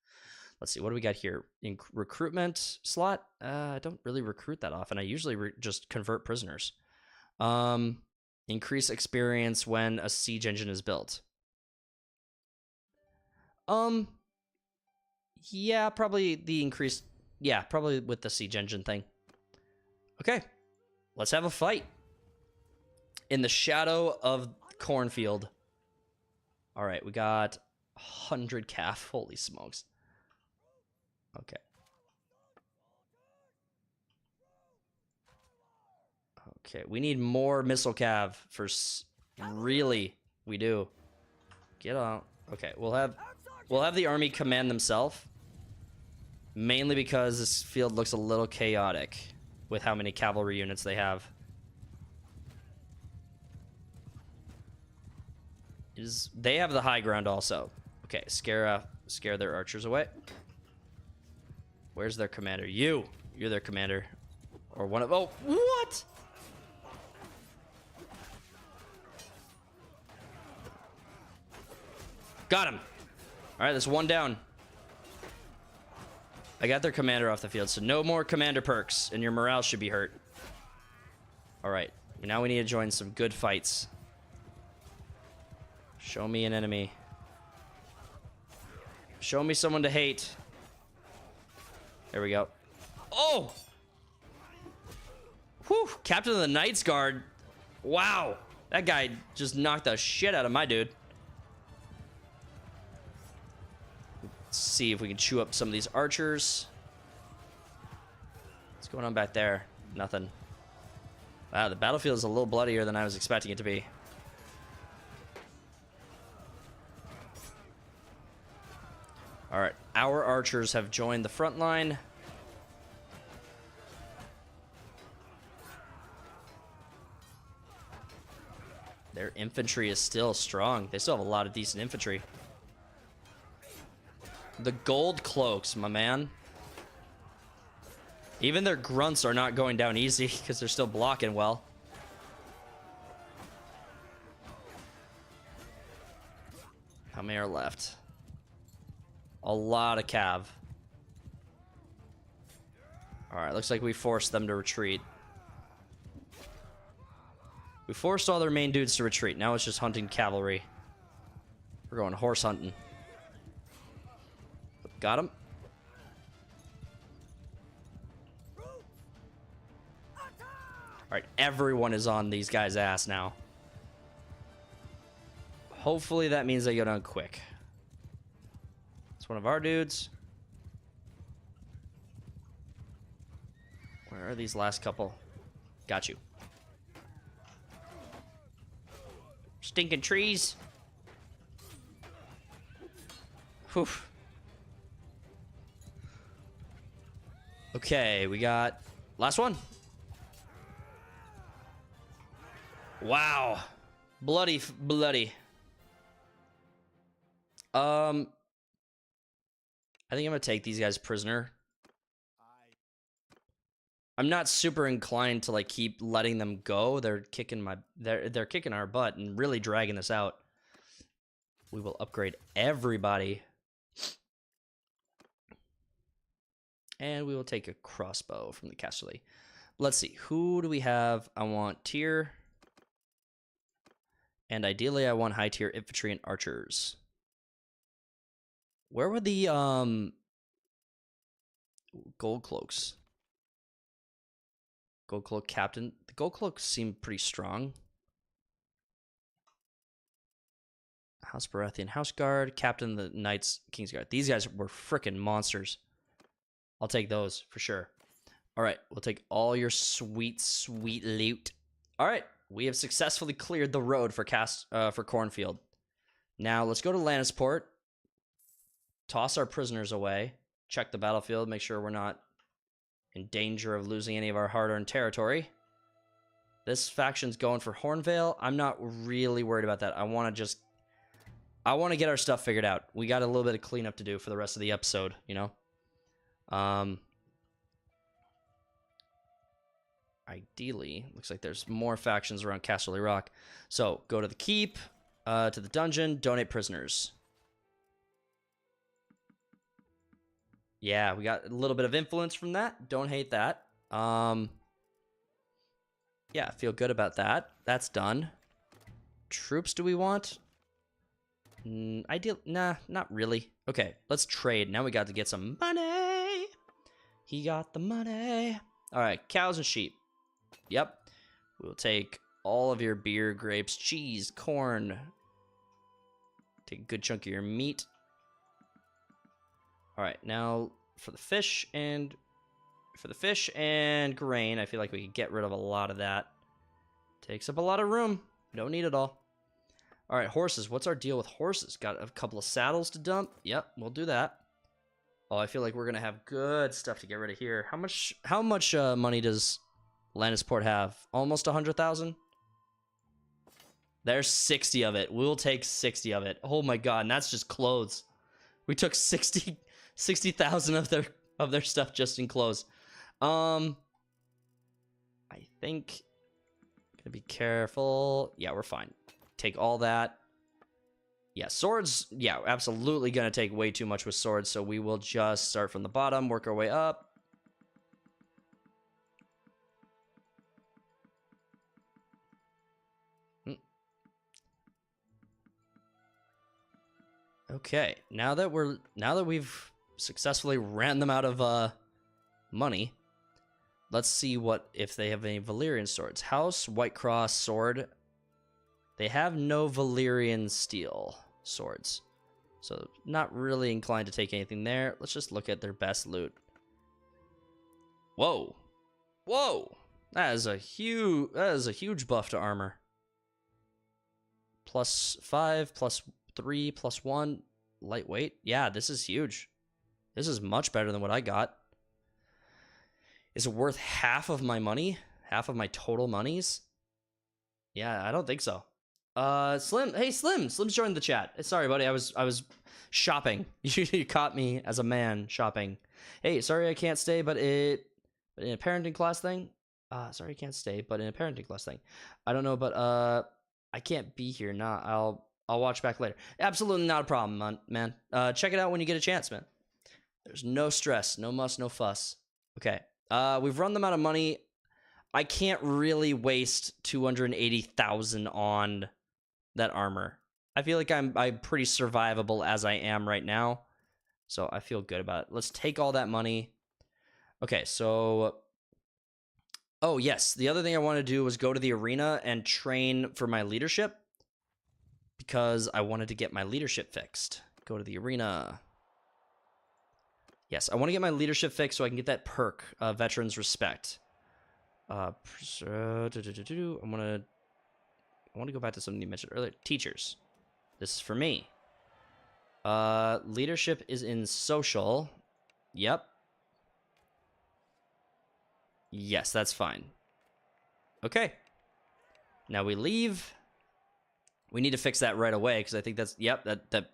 Let's see, what do we got here? In recruitment slot, I don't really recruit that often. I usually just convert prisoners. Increase experience when a siege engine is built. Yeah, probably the increased. Yeah, probably with the siege engine thing. Okay. Let's have a fight. In the shadow of cornfield. All right, we got 100 calf. Holy smokes. Okay. Okay, we need more missile cav for... Really, we do. Get on. Okay, we'll have the army command themselves. Mainly because this field looks a little chaotic with how many cavalry units they have. They have the high ground also. Okay, scare their archers away. Where's their commander? You're their commander. Or one of... Oh, what? Got him. All right, there's one down. I got their commander off the field, so no more commander perks, and your morale should be hurt. All right, now we need to join some good fights. Show me an enemy. Show me someone to hate. There we go. Oh! Whew, Captain of the Knights Guard. Wow, that guy just knocked the shit out of my dude. Let's see if we can chew up some of these archers. What's going on back there? Nothing. Wow, the battlefield is a little bloodier than I was expecting it to be. All right, our archers have joined the front line. Their infantry is still strong. They still have a lot of decent infantry. The gold cloaks, my man. Even their grunts are not going down easy because they're still blocking well. How many are left? A lot of cav. All right, looks like we forced them to retreat. We forced all their main dudes to retreat. Now it's just hunting cavalry. We're going horse hunting. Got him. All right, everyone is on these guys' ass now. Hopefully that means they go down quick. It's one of our dudes. Where are these last couple? Got you. Stinking trees. Whew. Okay, we got last one. Wow. Bloody. I think I'm gonna take these guys prisoner. I'm not super inclined to like keep letting them go. They're kicking they're kicking our butt and really dragging us out. We will upgrade everybody. And we will take a crossbow from the casterly. Let's see, who do we have? I want tier. And ideally I want high tier infantry and archers. Where were the gold cloaks? Gold cloak captain. The gold cloaks seem pretty strong. House Baratheon, House Guard, Captain the Knights, King's Guard. These guys were freaking monsters. I'll take those for sure. All right, we'll take all your sweet, sweet loot. All right, we have successfully cleared the road for Cornfield. Now let's go to Lannisport. Toss our prisoners away. Check the battlefield. Make sure we're not in danger of losing any of our hard-earned territory. This faction's going for Hornvale. I'm not really worried about that. I want to get our stuff figured out. We got a little bit of cleanup to do for the rest of the episode, you know? Ideally, looks like there's more factions around Casterly Rock. So, go to the keep, to the dungeon, donate prisoners. Yeah, we got a little bit of influence from that. Don't hate that. Yeah, I feel good about that. That's done. Troops do we want? Nah, not really. Okay, let's trade. Now we got to get some money. He got the money. All right, cows and sheep. Yep. We'll take all of your beer, grapes, cheese, corn. Take a good chunk of your meat. All right, now for the fish and grain, I feel like we could get rid of a lot of that. Takes up a lot of room. Don't need it all. All right, horses. What's our deal with horses? Got a couple of saddles to dump. Yep, we'll do that. Oh, I feel like we're gonna have good stuff to get rid of here. How much money does Lannisport have? Almost 100,000. There's 60 of it. We'll take 60 of it. Oh my god, and that's just clothes. We took 60,000 of their stuff just in clothes. I think gonna be careful. Yeah, we're fine. Take all that. Yeah, swords. Yeah, absolutely gonna take way too much with swords, so we will just start from the bottom, work our way up. Okay, now that we've successfully ran them out of money, let's see if they have any Valyrian swords. House Whitecross sword. They have no Valyrian steel swords, so not really inclined to take anything there. Let's just look at their best loot. Whoa, whoa! That is a huge buff to armor. +5, +3, +1, lightweight. Yeah, this is huge. This is much better than what I got. Is it worth half of my money? Half of my total monies? Yeah, I don't think so. Slim. Hey, Slim. Slim's joined the chat. Sorry, buddy. I was shopping. You caught me as a man shopping. Hey, sorry I can't stay, but in a parenting class thing. Sorry I can't stay, but in a parenting class thing. I don't know, but I can't be here. Nah, I'll watch back later. Absolutely not a problem, man. Check it out when you get a chance, man. There's no stress, no muss, no fuss. Okay. We've run them out of money. I can't really waste 280,000 on that armor. I feel like I'm pretty survivable as I am right now. So I feel good about it. Let's take all that money. Okay, so... Oh, yes. The other thing I want to do was go to the arena and train for my leadership. Because I wanted to get my leadership fixed. Go to the arena. Yes, I want to get my leadership fixed so I can get that perk, Veterans Respect. I want to go back to something you mentioned earlier. Teachers. This is for me. Leadership is in social. Yep. Yes, that's fine. Okay. Now we leave. We need to fix that right away because I think that's... Yep, that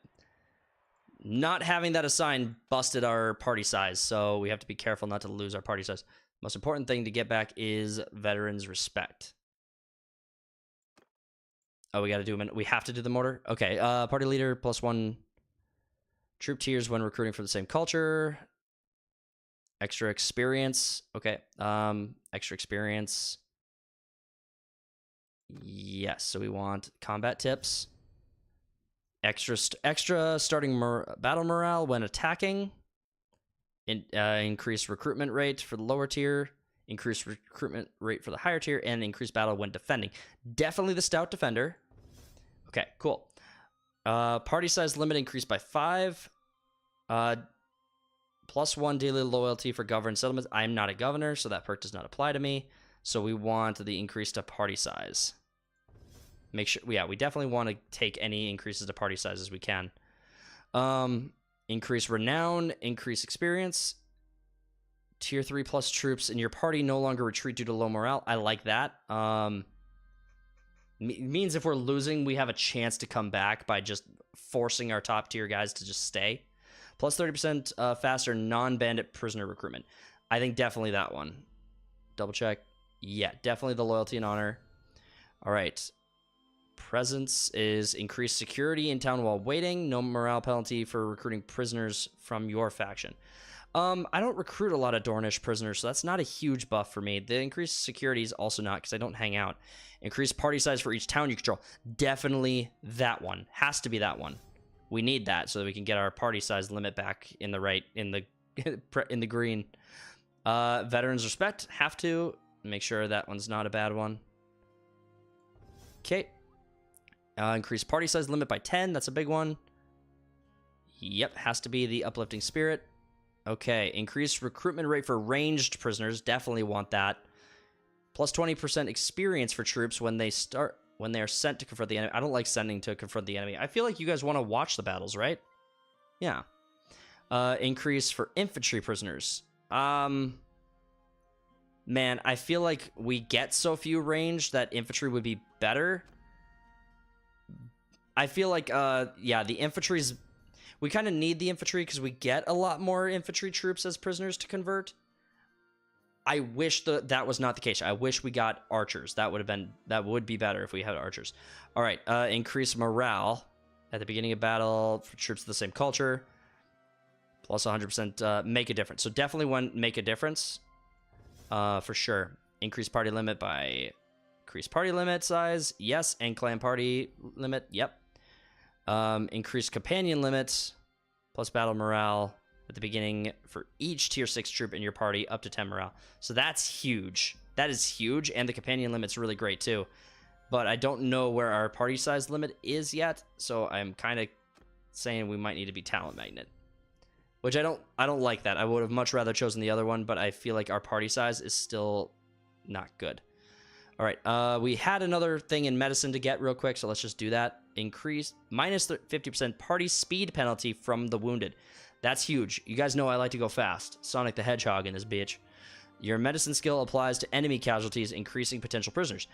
not having that assigned busted our party size, so we have to be careful not to lose our party size. Most important thing to get back is Veterans Respect. Oh, we got to do them. We have to do the mortar? Okay, party leader, +1 troop tiers when recruiting for the same culture. Extra experience. Okay, extra experience. Yes, so we want combat tips. Extra starting battle morale when attacking. Increase recruitment rate for the lower tier. Increase recruitment rate for the higher tier. And increase battle when defending. Definitely the stout defender. Okay, cool. Party size limit increased by 5. +1 daily loyalty for governed settlements. I'm not a governor, so that perk does not apply to me. So we want the increase to party size. Make sure, yeah, we definitely want to take any increases to party size as we can. Increase renown, increase experience. Tier 3 plus troops in your party no longer retreat due to low morale. I like that. Means if we're losing, we have a chance to come back by just forcing our top tier guys to just stay. Plus 30% faster non-bandit prisoner recruitment. I think definitely that one. Double check. Yeah, definitely the loyalty and honor. All right. Presence is increased security in town while waiting. No morale penalty for recruiting prisoners from your faction. I don't recruit a lot of Dornish prisoners, so that's not a huge buff for me. The increased security is also not because I don't hang out. Increased party size for each town you control. Definitely that one. Has to be that one. We need that so that we can get our party size limit back in the right, in the green. Veterans Respect. Have to. Make sure that one's not a bad one. Okay. Increase party size limit by 10. That's a big one. Yep, has to be the Uplifting Spirit. Okay, increase recruitment rate for ranged prisoners. Definitely want that. Plus 20% experience for troops when they are sent to confront the enemy. I don't like sending to confront the enemy. I feel like you guys want to watch the battles, right? Yeah. Increase for infantry prisoners. Man, I feel like we get so few range that infantry would be better. I feel like, yeah, the infantry's... We kind of need the infantry because we get a lot more infantry troops as prisoners to convert. I wish that was not the case. I wish we got archers. That would be better if we had archers. All right, increase morale at the beginning of battle for troops of the same culture. Plus 100% make a difference. So definitely make a difference for sure. Increase party limit by increase party limit size. Yes, and clan party limit. Yep. Increase companion limits plus battle morale at the beginning for each tier 6 troop in your party up to 10 morale. So that's huge. That is huge, and the companion limit's really great too. But I don't know where our party size limit is yet, so I'm kind of saying we might need to be talent magnet. Which I don't like that. I would have much rather chosen the other one, but I feel like our party size is still not good. All right, we had another thing in medicine to get real quick, so let's just do that. Increase minus 50% party speed penalty from the wounded. That's huge. You guys know I like to go fast. Sonic the Hedgehog in this bitch. Your medicine skill applies to enemy casualties, increasing potential prisoners.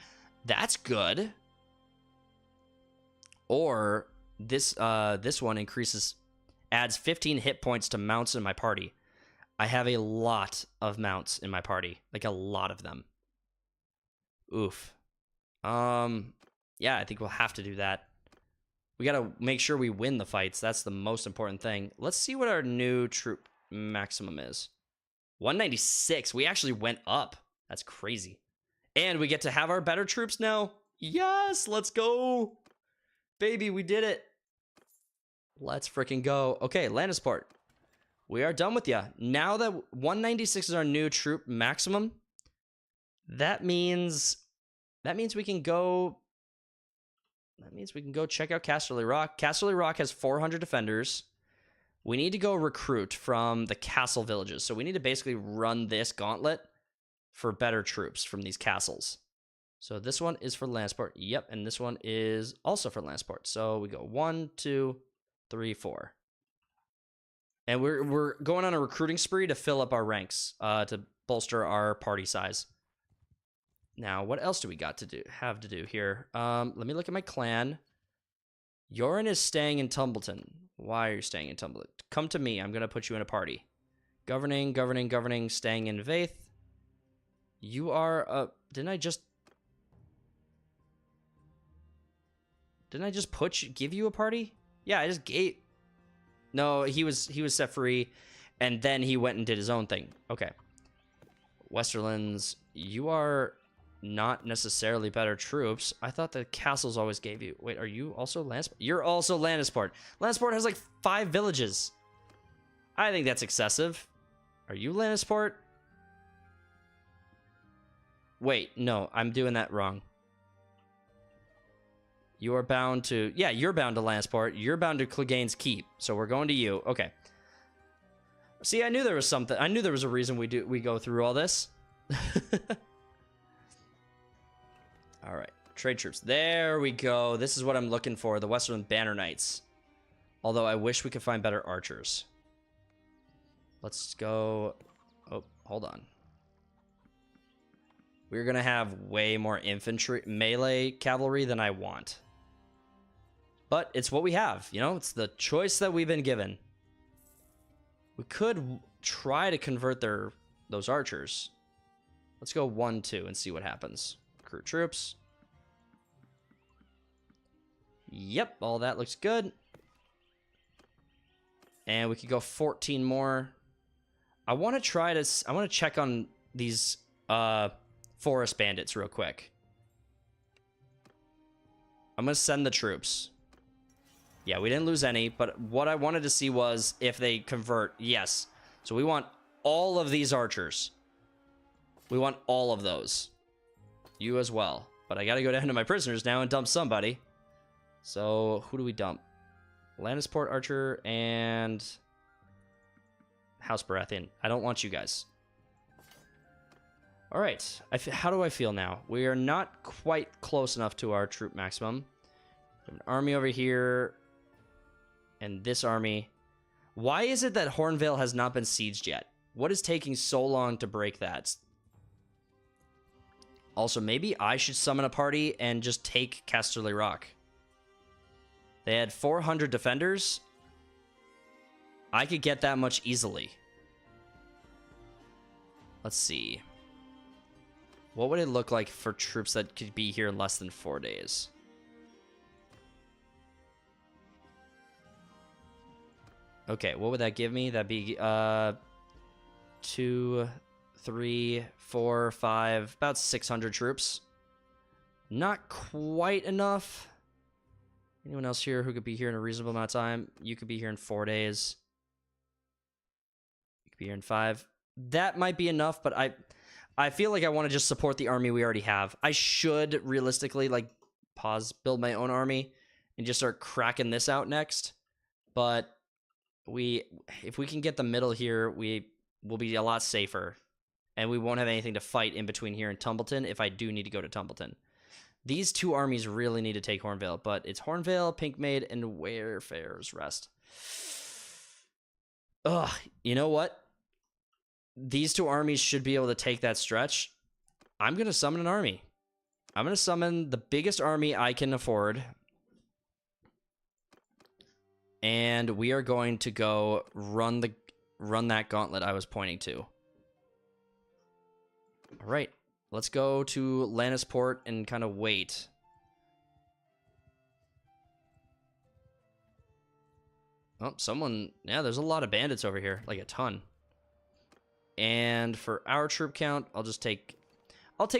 That's good. Or this one adds 15 hit points to mounts in my party. I have a lot of mounts in my party, like a lot of them. Oof. Yeah, I think we'll have to do that. We gotta make sure we win the fights. That's the most important thing. Let's see what our new troop maximum is. 196. We actually went up. That's crazy. And we get to have our better troops now. Yes, let's go. Baby, we did it. Let's freaking go. Okay, Lannisport. We are done with you. Now that 196 is our new troop maximum, that means we can go. That means we can go check out Casterly Rock. Casterly Rock has 400 defenders. We need to go recruit from the castle villages. So we need to basically run this gauntlet for better troops from these castles. So this one is for Lannisport. Yep, and this one is also for Lannisport. So we go 1, 2, 3, 4. And we're going on a recruiting spree to fill up our ranks, to bolster our party size. Now, what else do we got to have to do here? Let me look at my clan. Yoren is staying in Tumbleton. Why are you staying in Tumbleton? Come to me. I'm going to put you in a party. Governing, staying in Vaith. You are, didn't I just give you a party? Yeah, I just gave... No, he was set free, and then he went and did his own thing. Okay. Westerlands, you are not necessarily better troops. I thought the castles always gave you... Wait, are you also Lannisport? You're also Lannisport. Lannisport has like 5 villages. I think that's excessive. Are you Lannisport? Wait, no, I'm doing that wrong. You are bound to... Yeah, you're bound to Lannisport. You're bound to Clegane's Keep. So we're going to you. Okay. See, I knew there was something. I knew there was a reason we go through all this. All right. Trade troops. There we go. This is what I'm looking for. The Western Banner Knights. Although I wish we could find better archers. Let's go... Oh, hold on. We're going to have way more infantry, melee cavalry than I want. But it's what we have, you know? It's the choice that we've been given. We could try to convert those archers. Let's go 1, 2 and see what happens. Recruit troops. Yep, all that looks good. And we could go 14 more. I want to check on these forest bandits real quick. I'm going to send the troops. Yeah, we didn't lose any, but what I wanted to see was if they convert. Yes. So we want all of these archers. We want all of those. You as well. But I got to go down to my prisoners now and dump somebody. So who do we dump? Lannisport Archer and House Baratheon. I don't want you guys. All right. How do I feel now? We are not quite close enough to our troop maximum. We have an army over here. And this army. Why is it that Hornvale has not been sieged yet? What is taking so long to break that? Also, maybe I should summon a party and just take Casterly Rock. They had 400 defenders. I could get that much easily. Let's see. What would it look like for troops that could be here in less than 4 days? Okay, what would that give me? That'd be 2, 3, 4, 5, about 600 troops. Not quite enough. Anyone else here who could be here in a reasonable amount of time? You could be here in 4 days. You could be here in 5. That might be enough, but I feel like I want to just support the army we already have. I should realistically build my own army and just start cracking this out next. But if we can get the middle here, we will be a lot safer. And we won't have anything to fight in between here and Tumbleton if I do need to go to Tumbleton. These 2 armies really need to take Hornvale, but it's Hornvale, Pinkmaid, and Wayfarer's Rest. Ugh, you know what? These 2 armies should be able to take that stretch. I'm going to summon an army. I'm going to summon the biggest army I can afford. And we are going to go run that gauntlet I was pointing to. All right. Let's go to Lannisport and kind of wait. Oh, yeah, there's a lot of bandits over here, like a ton. And for our troop count, I'll take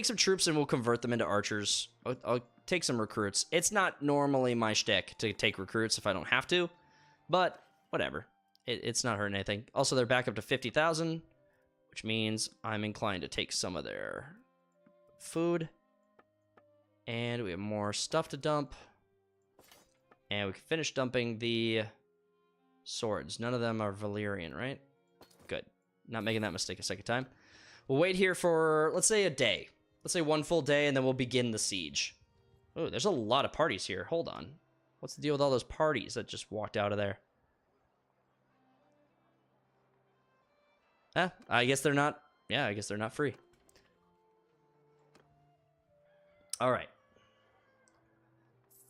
some troops and we'll convert them into archers. I'll take some recruits. It's not normally my shtick to take recruits if I don't have to, but whatever. It's not hurting anything. Also, they're back up to 50,000, which means I'm inclined to take some of their food. And we have more stuff to dump. And we can finish dumping the swords. None of them are Valyrian, right? Good. Not making that mistake a second time. We'll wait here for, let's say, a day. Let's say one full day, and then we'll begin the siege. Oh, there's a lot of parties here. Hold on. What's the deal with all those parties that just walked out of there? I guess they're not... Yeah, I guess they're not free. All right.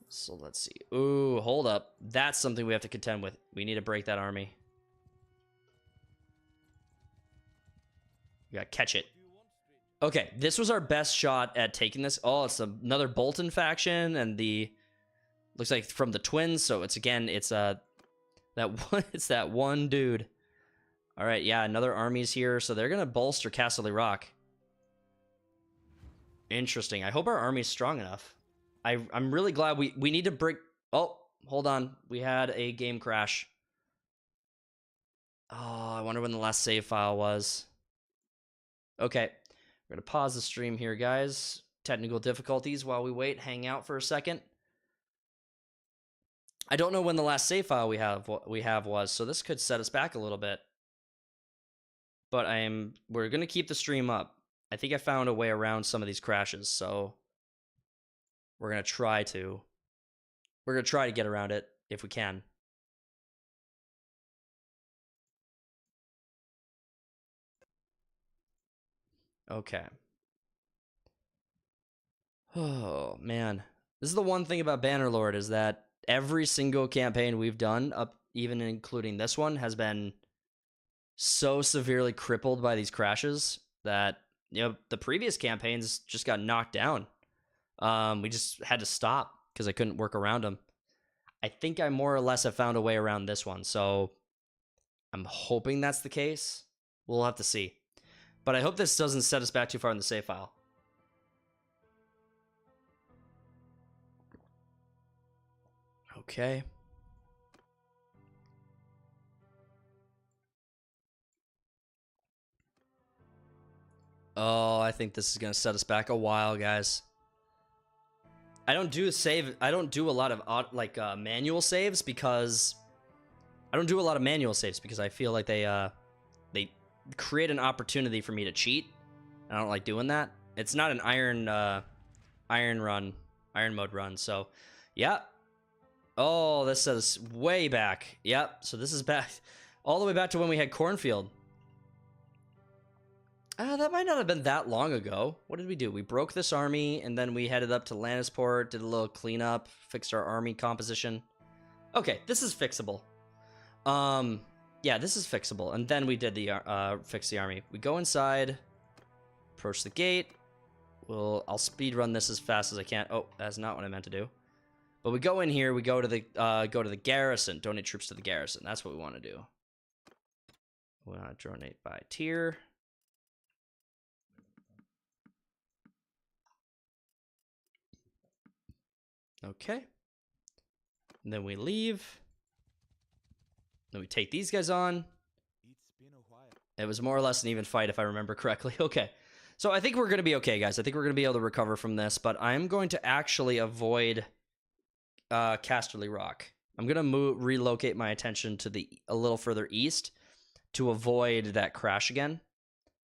So let's see. Ooh, hold up. That's something we have to contend with. We need to break that army. We gotta catch it. Okay, this was our best shot at taking this. Oh, it's another Bolton faction, and looks like from the twins. So it's that one dude. All right, yeah, another army's here, so they're gonna bolster Castle Rock. Interesting. I hope our army's strong enough. I'm really glad we need to break. Oh, hold on. We had a game crash. Oh, I wonder when the last save file was. Okay, we're gonna pause the stream here, guys. Technical difficulties while we wait. Hang out for a second. I don't know when the last save file we have was, so this could set us back a little bit. But we're gonna keep the stream up. I think I found a way around some of these crashes, so we're gonna try to get around it if we can. Okay. Oh man, this is the one thing about Bannerlord is that every single campaign we've done, up even including this one, has been so severely crippled by these crashes that the previous campaigns just got knocked down. We just had to stop because I couldn't work around them. I think I more or less have found a way around this one, so I'm hoping that's the case. We'll have to see. But I hope this doesn't set us back too far in the save file. Okay. Oh, I think this is going to set us back a while, guys. I don't do a lot of manual saves because I feel like they create an opportunity for me to cheat. I don't like doing that. It's not an iron mode run. So, yeah. Oh, this says way back. Yep. So this is back all the way back to when we had Cornfield. That might not have been that long ago. What did we do? We broke this army, and then we headed up to Lannisport, did a little cleanup, fixed our army composition. Okay, this is fixable. Yeah, this is fixable. And then we did the fix the army. We go inside, approach the gate. I'll speed run this as fast as I can. Oh, that's not what I meant to do. But we go in here. We go to the garrison. Donate troops to the garrison. That's what we want to do. We want to donate by tier. Okay. And then we leave. Then we take these guys on. It's been a while. It was more or less an even fight, if I remember correctly. Okay. So I think we're going to be okay, guys. I think we're going to be able to recover from this, but I'm going to actually avoid Casterly Rock. I'm going to relocate my attention to a little further east to avoid that crash again.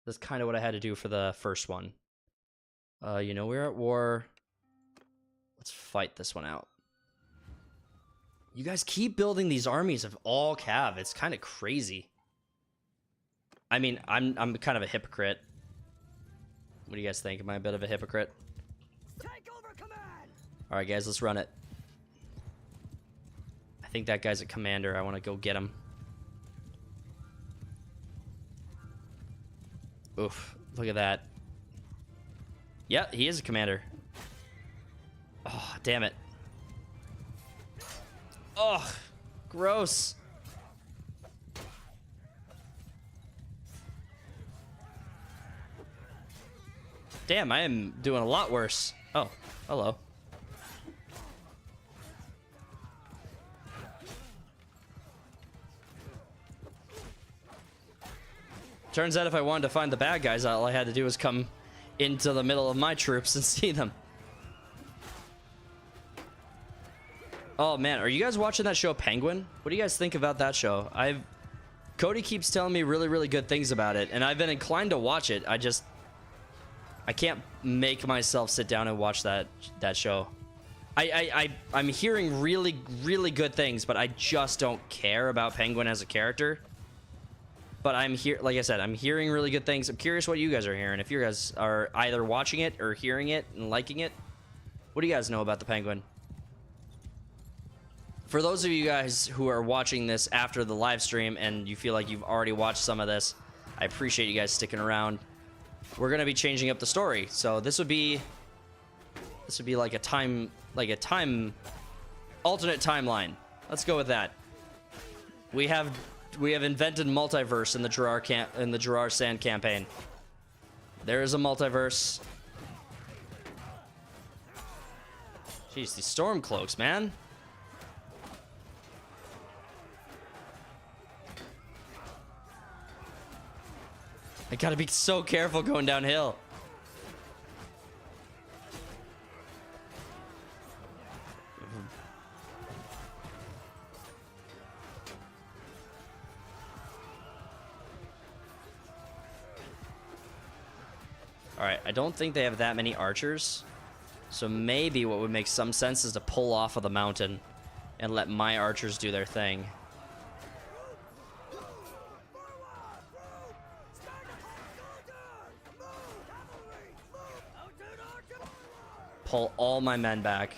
That's kind of what I had to do for the first one. We're at war. Let's fight this one out. You guys keep building these armies of all cav. It's kind of crazy. I mean, I'm kind of a hypocrite. What do you guys think? Am I a bit of a hypocrite? Take over command. All right, guys, let's run it. I think that guy's a commander. I want to go get him. Oof, look at that. Yeah, he is a commander. Oh, damn it. Oh, gross. Damn, I am doing a lot worse. Oh, hello. Turns out if I wanted to find the bad guys, all I had to do was come into the middle of my troops and see them. Oh man, are you guys watching that show Penguin? What do you guys think about that show? Cody keeps telling me really, really good things about it, and I've been inclined to watch it. I can't make myself sit down and watch that show. I'm hearing really, really good things, but I just don't care about Penguin as a character. But I'm here, like I said, I'm hearing really good things. I'm curious what you guys are hearing. If you guys are either watching it or hearing it and liking it, what do you guys know about the Penguin? For those of you guys who are watching this after the live stream and you feel like you've already watched some of this, I appreciate you guys sticking around. We're gonna be changing up the story, so this would be like a alternate timeline. Let's go with that. We have invented multiverse in the Gerard Sand campaign. There is a multiverse. Jeez, these storm cloaks, man. I gotta be so careful going downhill. Alright, I don't think they have that many archers. So maybe what would make some sense is to pull off of the mountain and let my archers do their thing. Pull all my men back.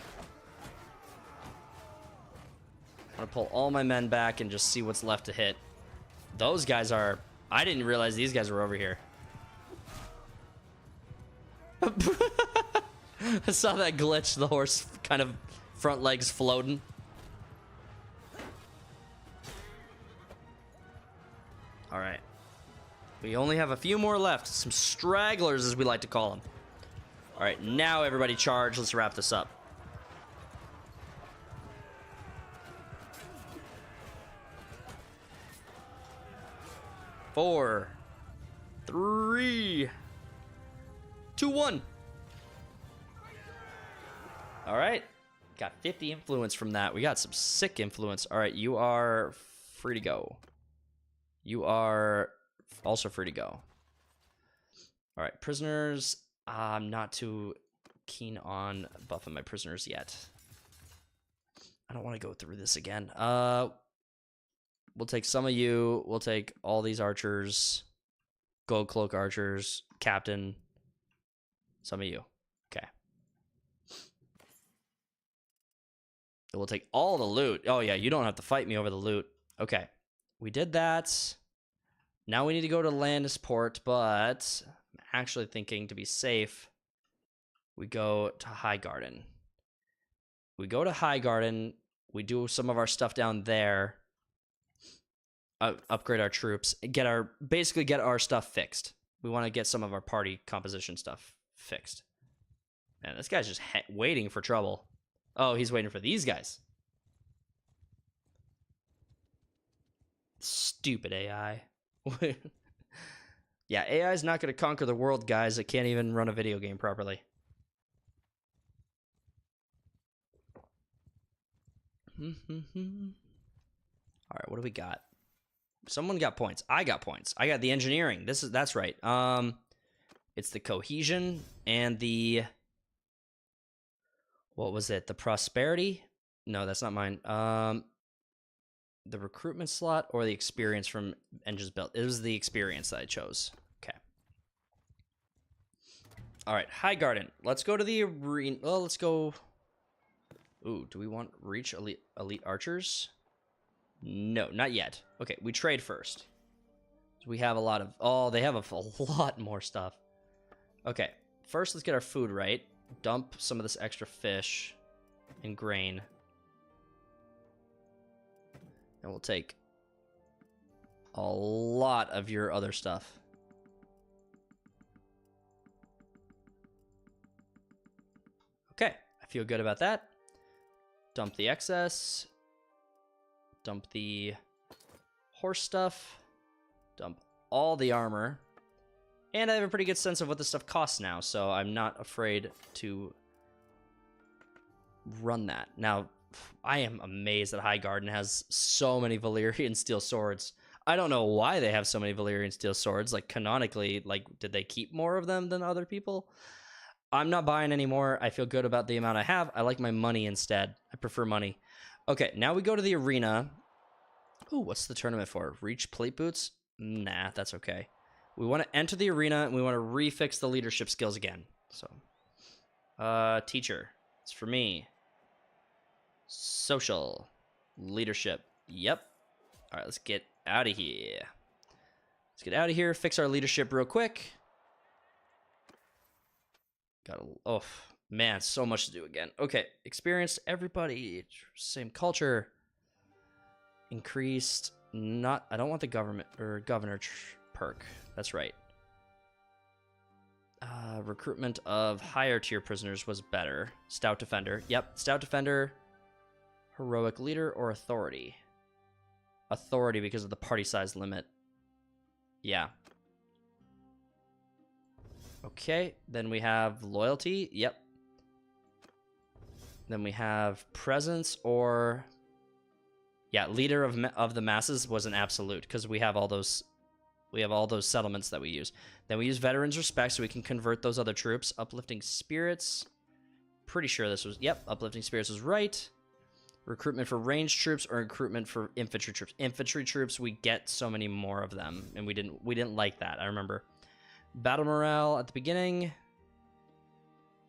I'm gonna pull all my men back and just see what's left to hit. Those guys are... I didn't realize these guys were over here. I saw that glitch, the horse kind of front legs floating. All right. We only have a few more left. Some stragglers, as we like to call them. All right, now everybody charge. Let's wrap this up. Four, 3, 2, 1. All right. Got 50 influence from that. We got some sick influence. All right, you are free to go. You are also free to go. All right, prisoners. I'm not too keen on buffing my prisoners yet. I don't want to go through this again. We'll take some of you. We'll take all these archers. Gold cloak archers. Captain. Some of you. Okay. We'll take all the loot. Oh, yeah, you don't have to fight me over the loot. Okay. We did that. Now we need to go to Landisport, but I'm actually thinking to be safe, we go to Highgarden. We go to Highgarden. We do some of our stuff down there. Upgrade our troops. Basically get our stuff fixed. We want to get some of our party composition stuff fixed. Man, this guy's just waiting for trouble. Oh, he's waiting for these guys. Stupid AI. Yeah, AI is not going to conquer the world, guys. It can't even run a video game properly. All right, what do we got? Someone got points. I got points. I got the engineering. That's right. It's the cohesion and the... What was it? The prosperity? No, that's not mine. The recruitment slot or the experience from engines built? It was the experience that I chose. Okay. All right, Highgarden. Let's go to the arena. Well, let's go... Ooh, do we want reach elite archers? No, not yet. Okay, we trade first. So we have a lot of... Oh, they have a lot more stuff. Okay, first let's get our food right. Dump some of this extra fish and grain. And we'll take a lot of your other stuff. Okay, I feel good about that. Dump the excess. Dump the horse stuff. Dump all the armor. And I have a pretty good sense of what this stuff costs now, so I'm not afraid to run that. Now, I am amazed that High Garden has so many Valyrian steel swords. I don't know why they have so many Valyrian steel swords. Like, canonically, like, did they keep more of them than other people? I'm not buying any more. I feel good about the amount I have. I like my money instead. I prefer money. Okay, now we go to the arena. Ooh, what's the tournament for? Reach plate boots? Nah, that's okay. We want to enter the arena, and we want to refix the leadership skills again. So, teacher. It's for me. Social. Leadership. Yep. All right, let's get out of here. Let's get out of here, fix our leadership real quick. Oh, man, so much to do again. Okay, experienced everybody. Same culture. Increased. I don't want the governor perk. That's right. Recruitment of higher tier prisoners was better. Stout defender. Yep, stout defender. Heroic leader or authority? Authority because of the party size limit. Yeah. Okay, then we have loyalty. Yep. Then we have presence or... Yeah, leader of the masses was an absolute because we have all those settlements that we use. Then we use veterans respect so we can convert those other troops. Uplifting spirits. Pretty sure this was... Yep, uplifting spirits was right. Recruitment for ranged troops or recruitment for infantry troops. Infantry troops, we get so many more of them, and we didn't like that. I remember. Battle morale at the beginning.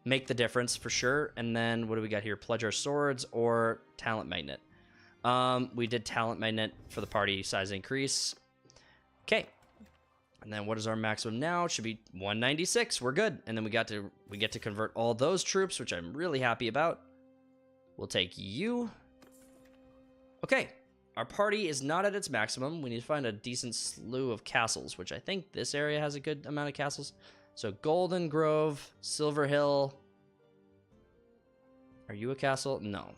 Make the difference for sure. And then what do we got here? Pledge our swords or talent magnet. We did talent magnet for the party size increase. Okay. And then what is our maximum now? It should be 196. We're good. And then we get to convert all those troops, which I'm really happy about. We'll take you. Okay. Our party is not at its maximum. We need to find a decent slew of castles, which I think this area has a good amount of castles. So Golden Grove, Silver Hill. Are you a castle? No.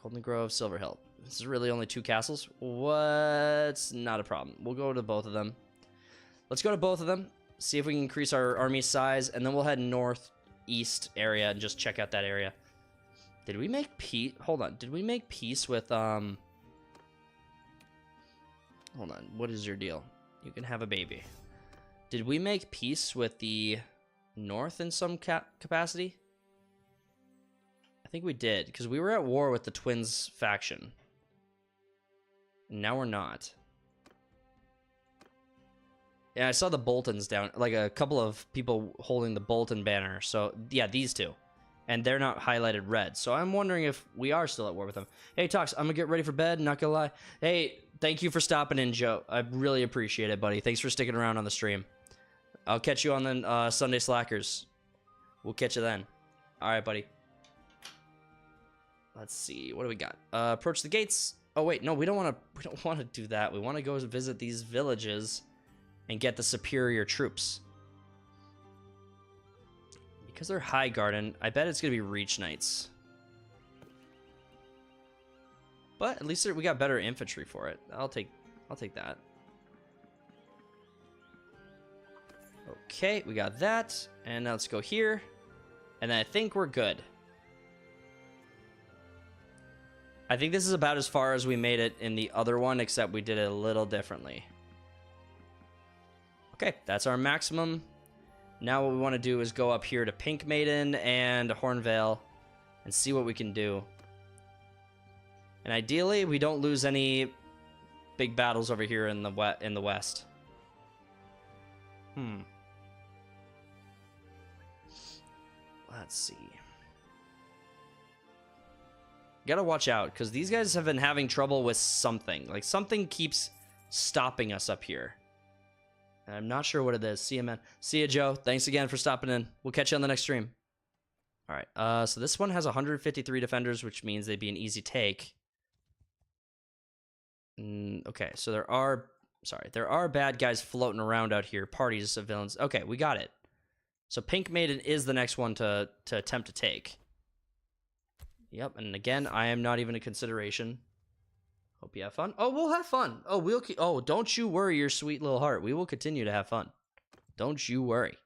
Golden Grove, Silver Hill. This is really only 2 castles. What's not a problem. We'll go to both of them. Let's go to both of them. See if we can increase our army size, and then we'll head northeast area and just check out that area. Did we make peace? Hold on. Did we make peace with, Hold on. What is your deal? You can have a baby. Did we make peace with the North in some capacity? I think we did, because we were at war with the Twins faction. Now we're not. Yeah, I saw the Boltons down, like a couple of people holding the Bolton banner. So, yeah, these two. And they're not highlighted red. So I'm wondering if we are still at war with them. Hey, Tox, I'm going to get ready for bed, not going to lie. Hey, thank you for stopping in, Joe. I really appreciate it, buddy. Thanks for sticking around on the stream. I'll catch you on the Sunday Slackers. We'll catch you then. All right, buddy. Let's see. What do we got? Approach the gates. Oh, wait. No, we don't want to do that. We want to go visit these villages and get the superior troops. Because they're High Garden, I bet it's going to be Reach Knights. But at least we got better infantry for it. I'll take that. Okay, we got that. And now let's go here. And then I think we're good. I think this is about as far as we made it in the other one, except we did it a little differently. Okay, that's our maximum. Now what we want to do is go up here to Pink Maiden and Hornvale and see what we can do. And ideally, we don't lose any big battles over here in the west. Let's see. Gotta watch out, because these guys have been having trouble with something. Like, something keeps stopping us up here. And I'm not sure what it is. See you, man. See you, Joe. Thanks again for stopping in. We'll catch you on the next stream. All right. So this one has 153 defenders, which means they'd be an easy take. Okay, so there are bad guys floating around out here. Parties of villains. Okay, we got it. So Pink Maiden is the next one to attempt to take. Yep, and again, I am not even a consideration. Hope you have fun. Oh, we'll have fun. Oh, don't you worry your sweet little heart. We will continue to have fun. Don't you worry.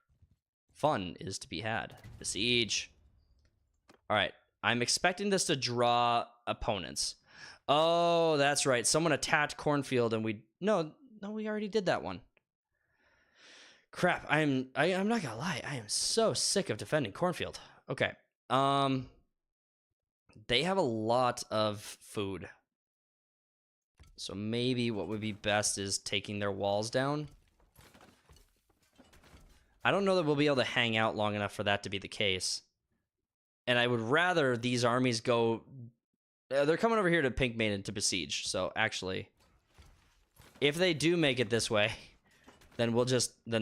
Fun is to be had. Besiege. All right, I'm expecting this to draw opponents. Oh, that's right. Someone attacked Cornfield and no, we already did that one. Crap, I'm not gonna lie. I am so sick of defending Cornfield. Okay. They have a lot of food. So maybe what would be best is taking their walls down. I don't know that we'll be able to hang out long enough for that to be the case. And I would rather these armies go... they're coming over here to Pink Maiden to besiege. So actually, if they do make it this way, then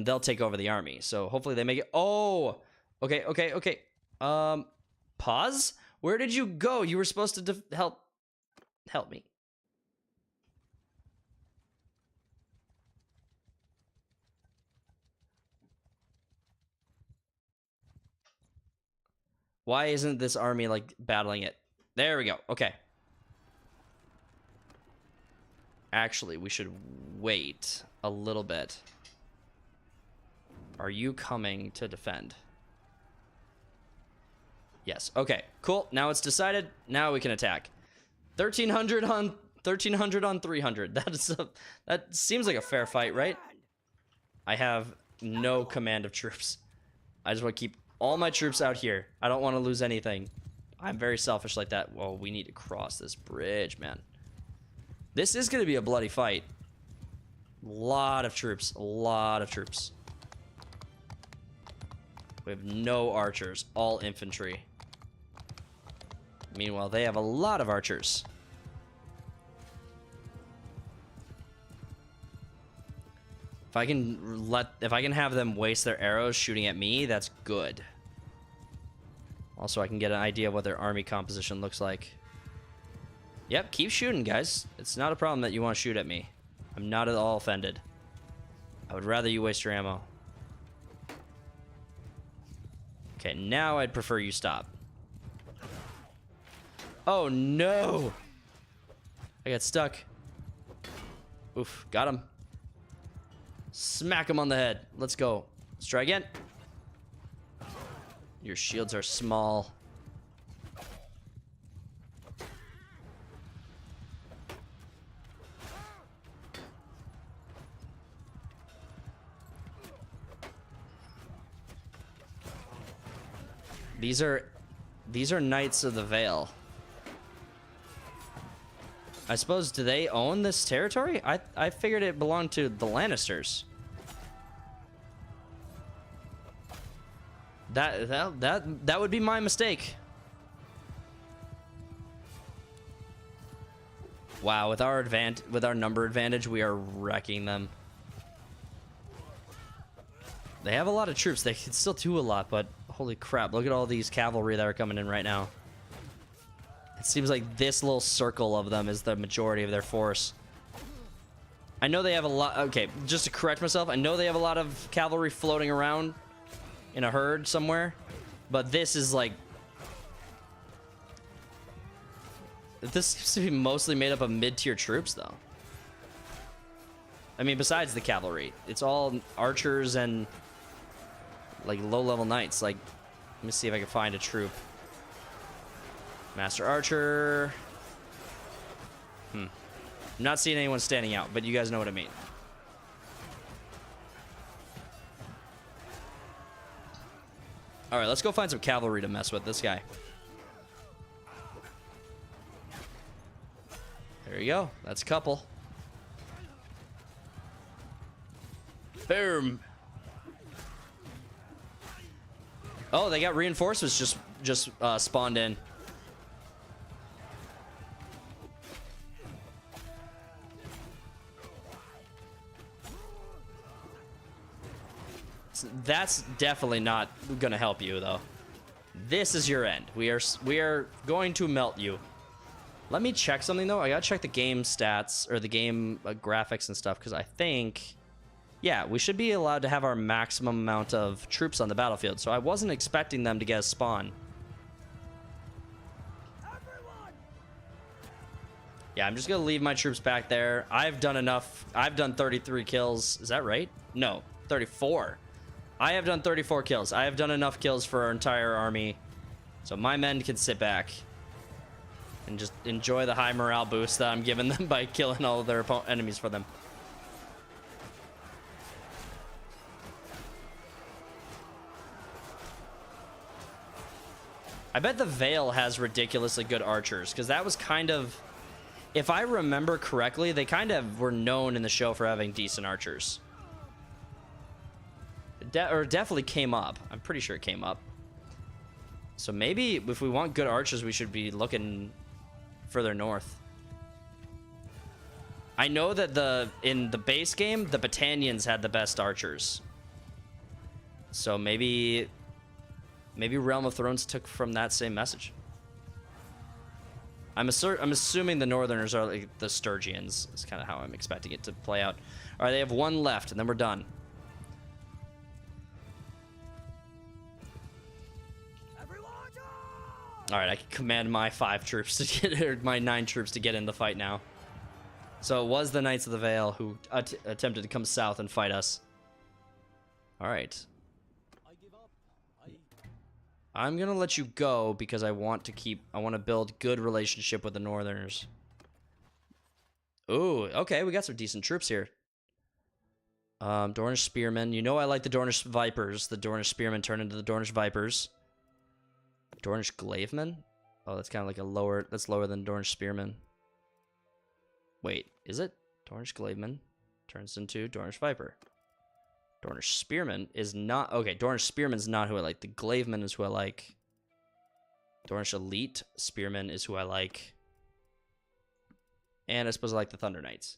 they'll take over the army. So hopefully they make it... Oh! Okay. Pause? Where did you go? You were supposed to help me. Why isn't this army, like, battling it? There we go. Okay. Actually, we should wait a little bit. Are you coming to defend? Yes. Okay. Cool. Now it's decided. Now we can attack. 1300 on 300. That seems like a fair fight, right? I have no command of troops. I just want to keep all my troops out here. I don't want to lose anything. I'm very selfish like that. Whoa, we need to cross this bridge, man. This is going to be a bloody fight. A lot of troops. A lot of troops. We have no archers. All infantry. Meanwhile, they have a lot of archers. If I can have them waste their arrows shooting at me, that's good. Also, I can get an idea of what their army composition looks like. Yep, keep shooting, guys. It's not a problem that you want to shoot at me. I'm not at all offended. I would rather you waste your ammo. Okay, now I'd prefer you stop. Oh, no! I got stuck. Oof, got him. Smack him on the head. Let's go. Let's try again. Your shields are small. These are Knights of the Vale. I suppose, do they own this territory? I figured it belonged to the Lannisters. That would be my mistake. Wow, with our number advantage, we are wrecking them. They have a lot of troops. They can still do a lot, but holy crap, look at all these cavalry that are coming in right now. It seems like this little circle of them is the majority of their force. I know they have a lot... Okay, just to correct myself, I know they have a lot of cavalry floating around in a herd somewhere, but this is like... This seems to be mostly made up of mid-tier troops, though. I mean, besides the cavalry. It's all archers and, like, low-level knights. Like, let me see if I can find a troop. Master Archer. I'm not seeing anyone standing out, but you guys know what I mean. All right, let's go find some cavalry to mess with this guy. There you go. That's a couple. Boom. Oh, they got reinforcements just spawned in. That's definitely not gonna help you, though. This is your end. We are going to melt you. Let me check something, though. I gotta check the game stats or the game graphics and stuff, because I think, yeah, we should be allowed to have our maximum amount of troops on the battlefield. So I wasn't expecting them to get a spawn. Everyone! Yeah, I'm just going to leave my troops back there. I've done enough. I've done 33 kills. Is that right? No, 34. I have done 34 kills. I have done enough kills for our entire army. So my men can sit back and just enjoy the high morale boost that I'm giving them by killing all of their enemies for them. I bet the Vale has ridiculously good archers, because that was kind of, if I remember correctly, they kind of were known in the show for having decent archers. Or definitely came up. I'm pretty sure it came up. So maybe if we want good archers, we should be looking further north. I know that in the base game, the Battanians had the best archers. So maybe Realm of Thrones took from that same message. I'm assuming the Northerners are like the Sturgians. Is kind of how I'm expecting it to play out. All right, they have one left, and then we're done. All right, I can command my 5 troops to get, or my 9 troops to get in the fight now. So it was the Knights of the Vale who attempted to come south and fight us. All right. I'm gonna let you go because I want to build good relationship with the Northerners. Ooh, okay, we got some decent troops here. Dornish Spearmen. You know I like the Dornish Vipers. The Dornish Spearmen turn into the Dornish Vipers. Dornish Glavemen? Oh, that's kind of like a lower... That's lower than Dornish Spearmen. Wait, is it? Dornish Glavemen turns into Dornish Viper. Dornish Spearman is not... Okay, Dornish Spearman's not who I like. The Glaveman is who I like. Dornish Elite Spearman is who I like. And I suppose I like the Thunder Knights.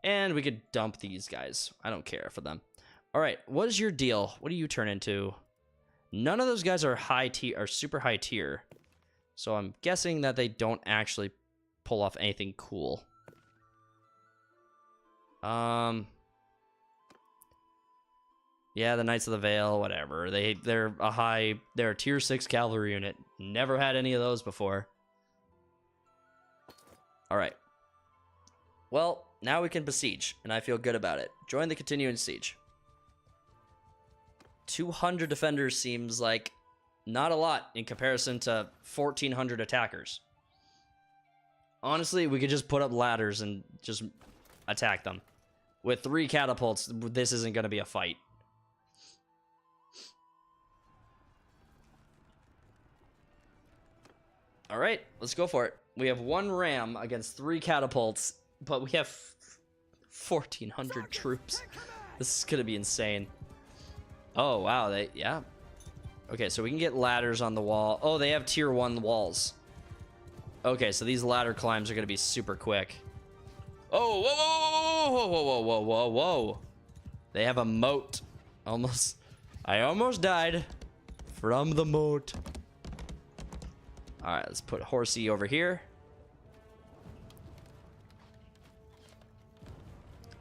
And we could dump these guys. I don't care for them. All right, what is your deal? What do you turn into? None of those guys are high tier, are super high tier. So I'm guessing that they don't actually pull off anything cool. Yeah, the Knights of the Vale, whatever. They're a tier 6 cavalry unit. Never had any of those before. All right. Well, now we can besiege, and I feel good about it. Join the continuing siege. 200 defenders seems like not a lot in comparison to 1,400 attackers. Honestly, we could just put up ladders and just attack them. With 3 catapults, this isn't going to be a fight. All right, let's go for it. We have 1 ram against 3 catapults, but we have 1,400 troops. This is going to be insane. Oh, wow. Yeah. Okay, so we can get ladders on the wall. Oh, they have tier 1 walls. Okay, so these ladder climbs are going to be super quick. Oh, whoa, whoa, whoa, whoa, whoa, whoa, whoa, whoa. They have a moat. I almost died from the moat. All right, let's put Horsey over here.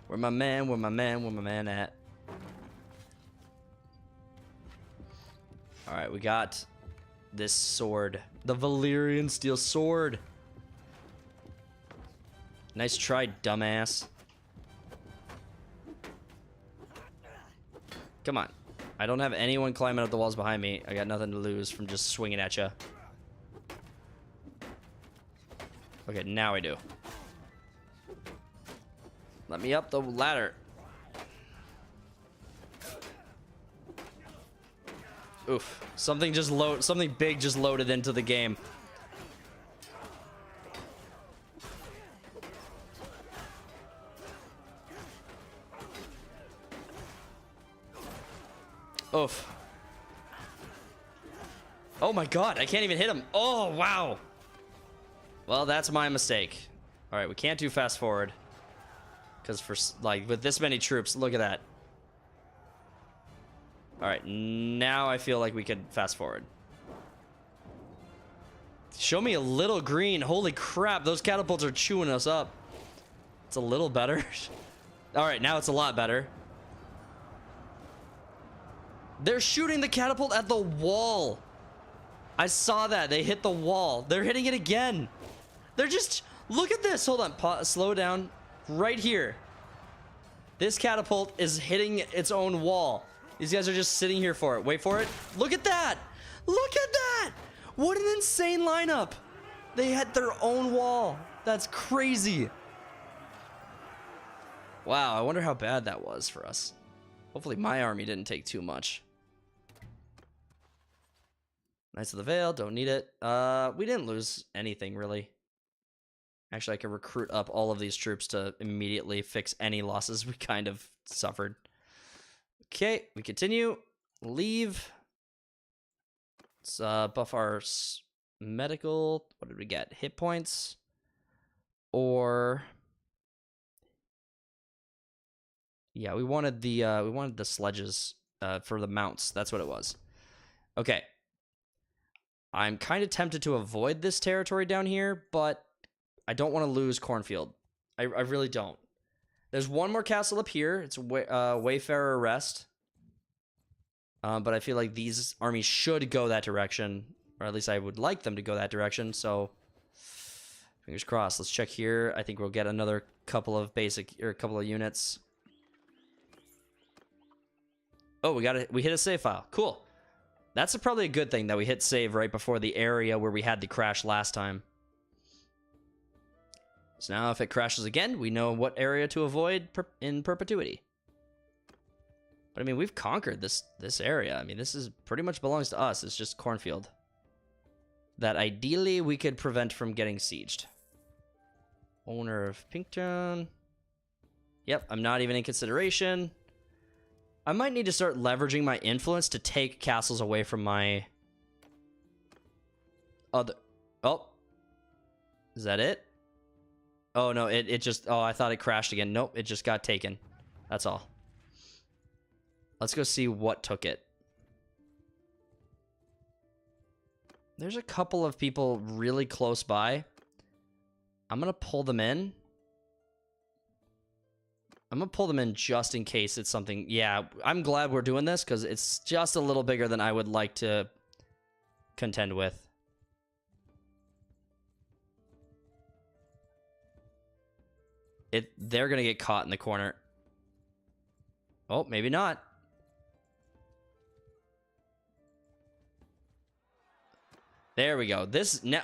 Where my man at? All right, we got this sword. The Valyrian steel sword. Nice try, dumbass. Come on. I don't have anyone climbing up the walls behind me. I got nothing to lose from just swinging at you. Okay, now I do. Let me up the ladder. Oof. Something big just loaded into the game. Oof. Oh my god, I can't even hit him. Oh, wow. Well, that's my mistake. All right, we can't do fast forward. Because with this many troops, look at that. All right, now I feel like we could fast forward. Show me a little green. Holy crap, those catapults are chewing us up. It's a little better. All right, now it's a lot better. They're shooting the catapult at the wall. I saw that. They hit the wall. They're hitting it again. They're just... Look at this. Hold on. Slow down. Right here. This catapult is hitting its own wall. These guys are just sitting here for it. Wait for it. Look at that. Look at that. What an insane lineup. They hit their own wall. That's crazy. Wow. I wonder how bad that was for us. Hopefully my army didn't take too much. Knights of the Vale, don't need it. We didn't lose anything, really. Actually, I can recruit up all of these troops to immediately fix any losses we kind of suffered. Okay, we continue. Leave. Let's buff our medical. What did we get? Hit points. Or... Yeah, we wanted the sledges for the mounts. That's what it was. Okay. I'm kind of tempted to avoid this territory down here, but I don't want to lose Cornfield. I really don't. There's one more castle up here. It's Wayfarer Rest. But I feel like these armies should go that direction, or at least I would like them to go that direction. So fingers crossed. Let's check here. I think we'll get another couple of units. Oh, we hit a save file. Cool. That's probably a good thing that we hit save right before the area where we had the crash last time. So now if it crashes again, we know what area to avoid in perpetuity. But I mean, we've conquered this area. I mean, this is pretty much belongs to us. It's just Cornfield that ideally we could prevent from getting sieged. Owner of Pinktown. Yep, I'm not even in consideration. I might need to start leveraging my influence to take castles away from my other... Oh. Is that it? Oh, no, it just... Oh, I thought it crashed again. Nope, it just got taken. That's all. Let's go see what took it. There's a couple of people really close by. I'm going to pull them in. I'm going to pull them in just in case it's something... Yeah, I'm glad we're doing this because it's just a little bigger than I would like to contend with. They're going to get caught in the corner. Oh, maybe not. There we go.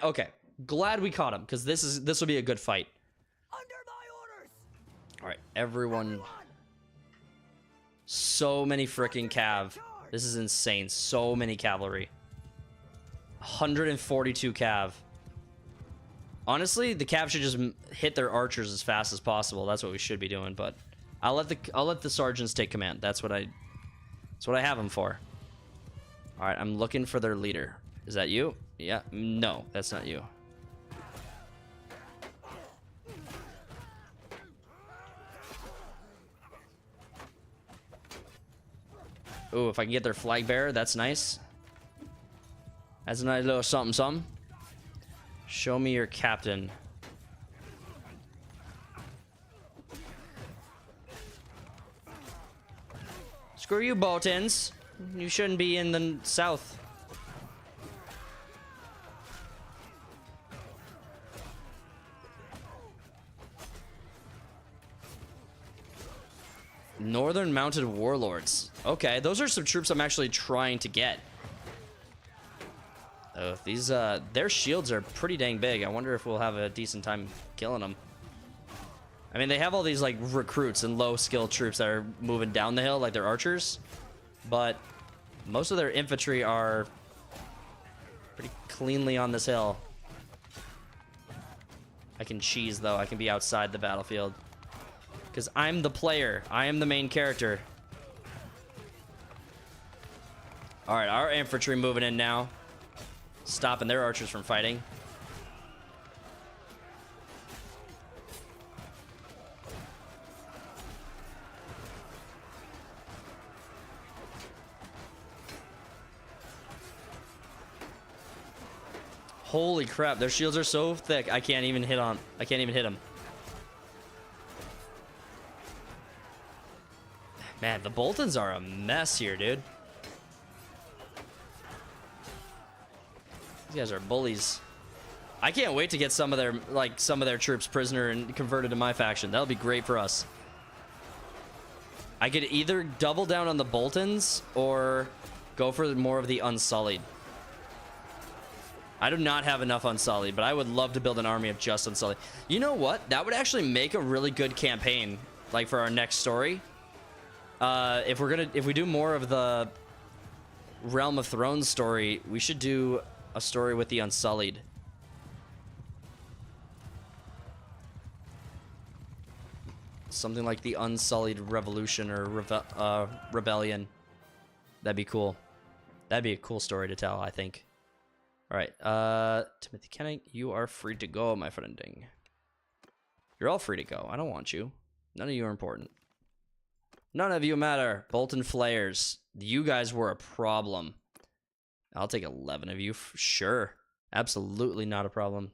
Okay. Glad we caught him because this will be a good fight. Under my orders. All right, everyone. So many freaking cav. This is insane. So many cavalry. 142 cav. Honestly, the cav should just hit their archers as fast as possible. That's what we should be doing. But I'll let the sergeants take command. That's what I have them for. All right, I'm looking for their leader. Is that you? Yeah. No, that's not you. Ooh, if I can get their flag bearer, that's nice. That's a nice little something, something. Show me your captain. Screw you, Boltons. You shouldn't be in the south. Northern Mounted Warlords. Okay, those are some troops I'm actually trying to get. Oh, these, their shields are pretty dang big. I wonder if we'll have a decent time killing them. I mean, they have all these, like, recruits and low-skilled troops that are moving down the hill, like they're archers. But most of their infantry are pretty cleanly on this hill. I can cheese, though. I can be outside the battlefield. Because I'm the player. I am the main character. Alright, our infantry moving in now. Stopping their archers from fighting. Holy crap, their shields are so thick I can't even hit them. Man, the Boltons are a mess here, dude. These guys are bullies. I can't wait to get some of their troops prisoner and converted to my faction. That'll be great for us. I could either double down on the Boltons or go for more of the Unsullied. I do not have enough Unsullied, but I would love to build an army of just Unsullied. You know what? That would actually make a really good campaign, like for our next story. If we do more of the Realm of Thrones story, we should do a story with the Unsullied. Something like the Unsullied Revolution or Rebellion. That'd be cool. That'd be a cool story to tell, I think. All right, Timothy Kenning, you are free to go, my friending. You're all free to go. I don't want you. None of you are important. None of you matter. Bolton Flayers. You guys were a problem. I'll take 11 of you. Sure. Absolutely not a problem.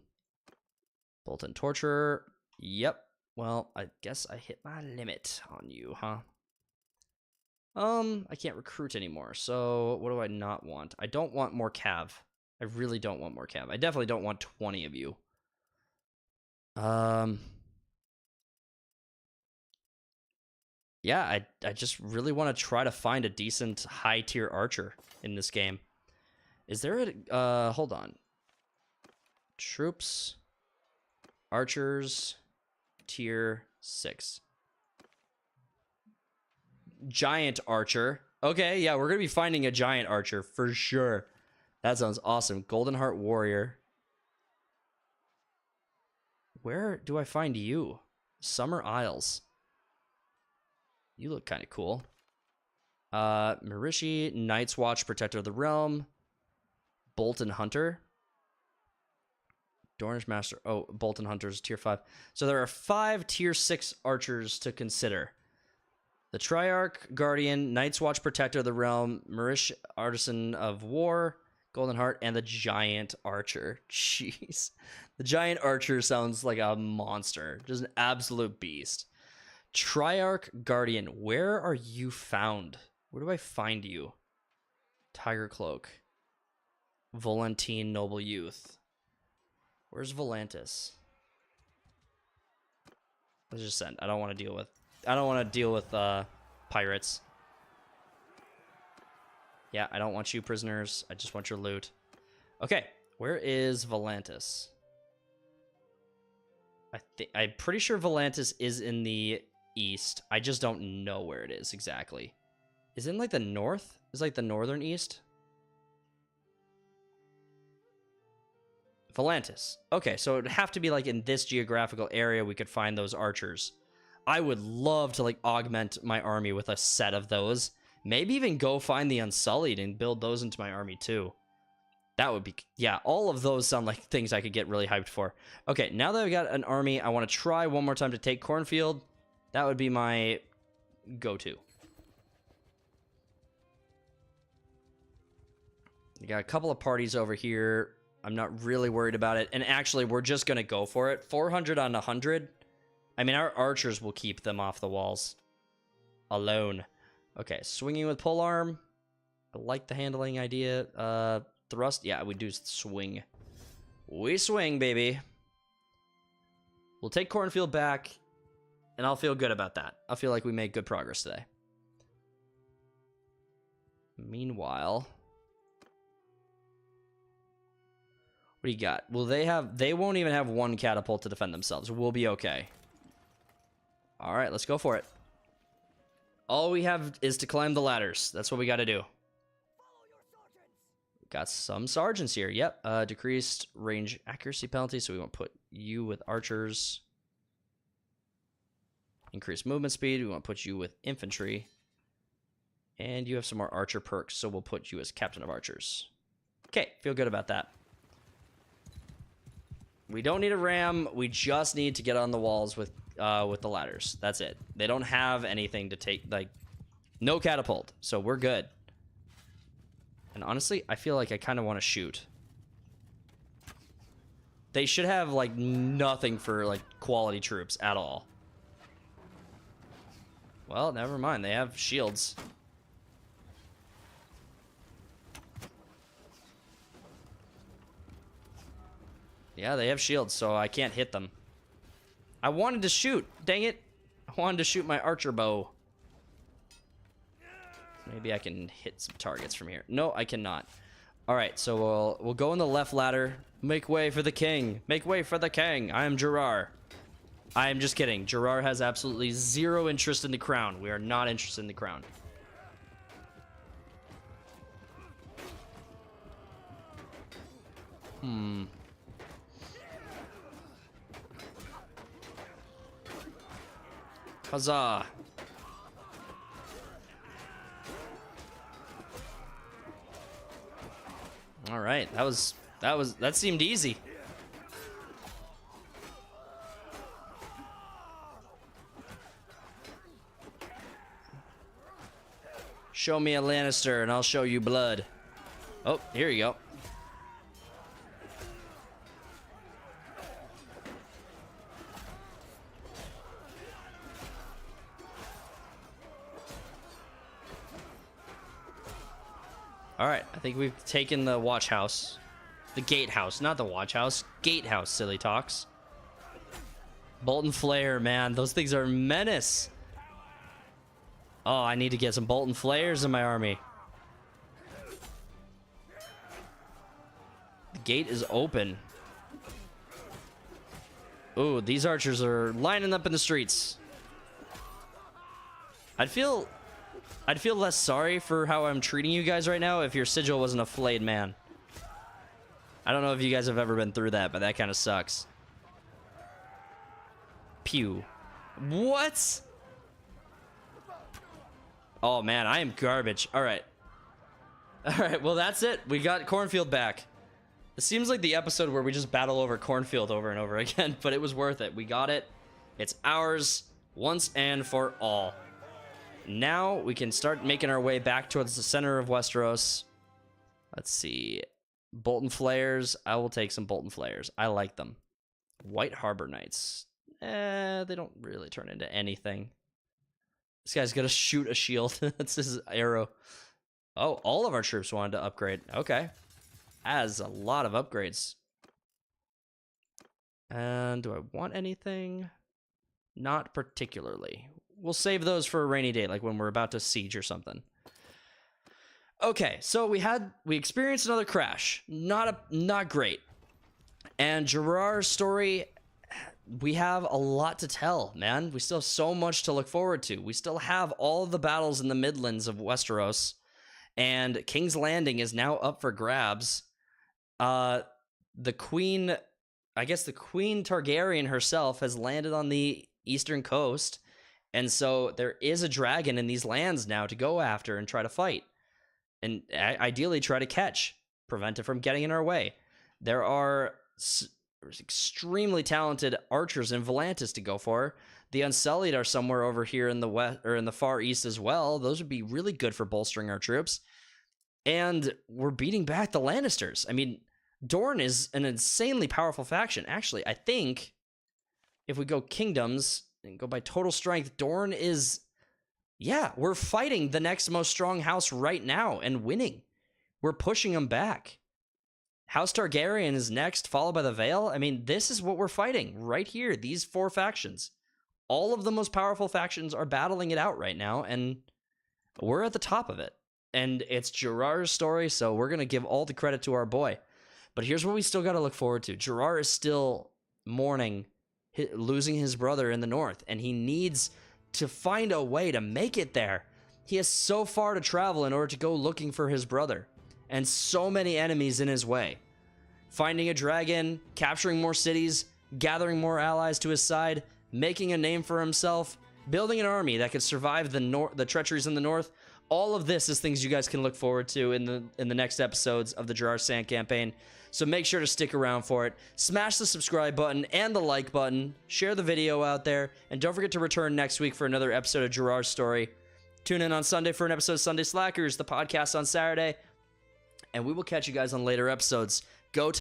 Bolton Torturer. Yep. Well, I guess I hit my limit on you, huh? I can't recruit anymore, so what do I not want? I don't want more cav. I really don't want more cav. I definitely don't want 20 of you. Yeah, I just really want to try to find a decent high-tier archer in this game. Is there a... hold on. Troops. Archers. Tier 6. Giant archer. Okay, yeah, we're going to be finding a giant archer for sure. That sounds awesome. Golden Heart Warrior. Where do I find you? Summer Isles. You look kind of cool. Marishi, Night's Watch, Protector of the Realm. Bolton Hunter. Dornish Master. Oh, Bolton Hunter's tier 5. So there are 5 tier 6 archers to consider. The Triarch, Guardian, Night's Watch, Protector of the Realm, Marish, Artisan of War, Golden Heart, and the Giant Archer. Jeez. The Giant Archer sounds like a monster. Just an absolute beast. Triarch, Guardian. Where are you found? Where do I find you? Tiger Cloak. Volantine, Noble Youth. Where's Volantis? Let's just send. I don't want to deal with pirates. Yeah, I don't want you prisoners. I just want your loot. Okay, where is Volantis? I'm pretty sure Volantis is in the east. I just don't know where it is exactly. Is it in like the north? Is like the northern east? Volantis. Okay, so it would have to be like in this geographical area we could find those archers. I would love to like augment my army with a set of those. Maybe even go find the Unsullied and build those into my army too. That would be, yeah, all of those sound like things I could get really hyped for. Okay, now that I've got an army, I want to try one more time to take Cornfield. That would be my go-to. You got a couple of parties over here. I'm not really worried about it. And actually, we're just going to go for it. 400 on 100. I mean, our archers will keep them off the walls. Alone. Okay, swinging with polearm. I like the handling idea. Thrust. Yeah, we do swing. We swing, baby. We'll take Cornfield back. And I'll feel good about that. I'll feel like we made good progress today. Meanwhile... what do you got? Will they won't even have one catapult to defend themselves. We'll be okay. All right, let's go for it. All we have is to climb the ladders. That's what we got to do. Got some sergeants here. Yep. Decreased range accuracy penalty, so we won't put you with archers. Increased movement speed. We won't put you with infantry. And you have some more archer perks, so we'll put you as captain of archers. Okay, feel good about that. We don't need a ram. We just need to get on the walls with the ladders. That's it. They don't have anything to take, like, no catapult. So we're good. And honestly, I feel like I kind of want to shoot. They should have, like, nothing for, like, quality troops at all. Well, never mind. They have shields. Yeah, they have shields, so I can't hit them. I wanted to shoot. Dang it. I wanted to shoot my archer bow. Maybe I can hit some targets from here. No, I cannot. All right, so we'll go on the left ladder. Make way for the king. Make way for the king. I am Gerard. I am just kidding. Gerard has absolutely zero interest in the crown. We are not interested in the crown. Huzzah. All right, that seemed easy. Show me a Lannister and I'll show you blood. Oh, here you go. All right, I think we've taken the watch house. The gatehouse, not the watch house. Gatehouse, silly talks. Bolton Flare, man. Those things are menace. Oh, I need to get some Bolton Flares in my army. The gate is open. Ooh, these archers are lining up in the streets. I'd feel less sorry for how I'm treating you guys right now if your sigil wasn't a flayed man. I don't know if you guys have ever been through that, but that kind of sucks. Pew. What? Oh, man, I am garbage. All right. All right, well, that's it. We got Cornfield back. It seems like the episode where we just battle over Cornfield over and over again, but it was worth it. We got it. It's ours once and for all. Now we can start making our way back towards the center of Westeros. Let's see. Bolton Flares. I will take some Bolton Flares. I like them. White Harbor Knights. They don't really turn into anything. This guy's gonna shoot a shield. That's his arrow. Oh, all of our troops wanted to upgrade. Okay. As a lot of upgrades. And do I want anything? Not particularly. We'll save those for a rainy day, like when we're about to siege or something. Okay, so we experienced another crash. Not great. And Gerard's story, we have a lot to tell, man. We still have so much to look forward to. We still have all of the battles in the Midlands of Westeros, and King's Landing is now up for grabs. The Queen, I guess the Queen Targaryen herself has landed on the eastern coast, and so there is a dragon in these lands now to go after and try to fight. And ideally try to catch, prevent it from getting in our way. There are extremely talented archers in Volantis to go for. The Unsullied are somewhere over here in the west or in the far east as well. Those would be really good for bolstering our troops. And we're beating back the Lannisters. I mean, Dorne is an insanely powerful faction. Actually, I think if we go kingdoms and go by total strength, Dorne is... Yeah, we're fighting the next most strong house right now and winning. We're pushing them back. House Targaryen is next, followed by the Vale. I mean, this is what we're fighting right here. These four factions. All of the most powerful factions are battling it out right now, and we're at the top of it. And it's Gerard's story, so we're going to give all the credit to our boy. But here's what we still got to look forward to. Gerard is still mourning losing his brother in the north, and he needs to find a way to make it there. He has so far to travel in order to go looking for his brother, and so many enemies in his way. Finding a dragon, capturing more cities, gathering more allies to his side, making a name for himself, building an army that could survive the treacheries in the north. All of this is things you guys can look forward to in the next episodes of the Gerard Sand campaign. So make sure to stick around for it. Smash the subscribe button and the like button. Share the video out there. And don't forget to return next week for another episode of Gerard's Story. Tune in on Sunday for an episode of Sunday Slackers, the podcast on Saturday. And we will catch you guys on later episodes. Go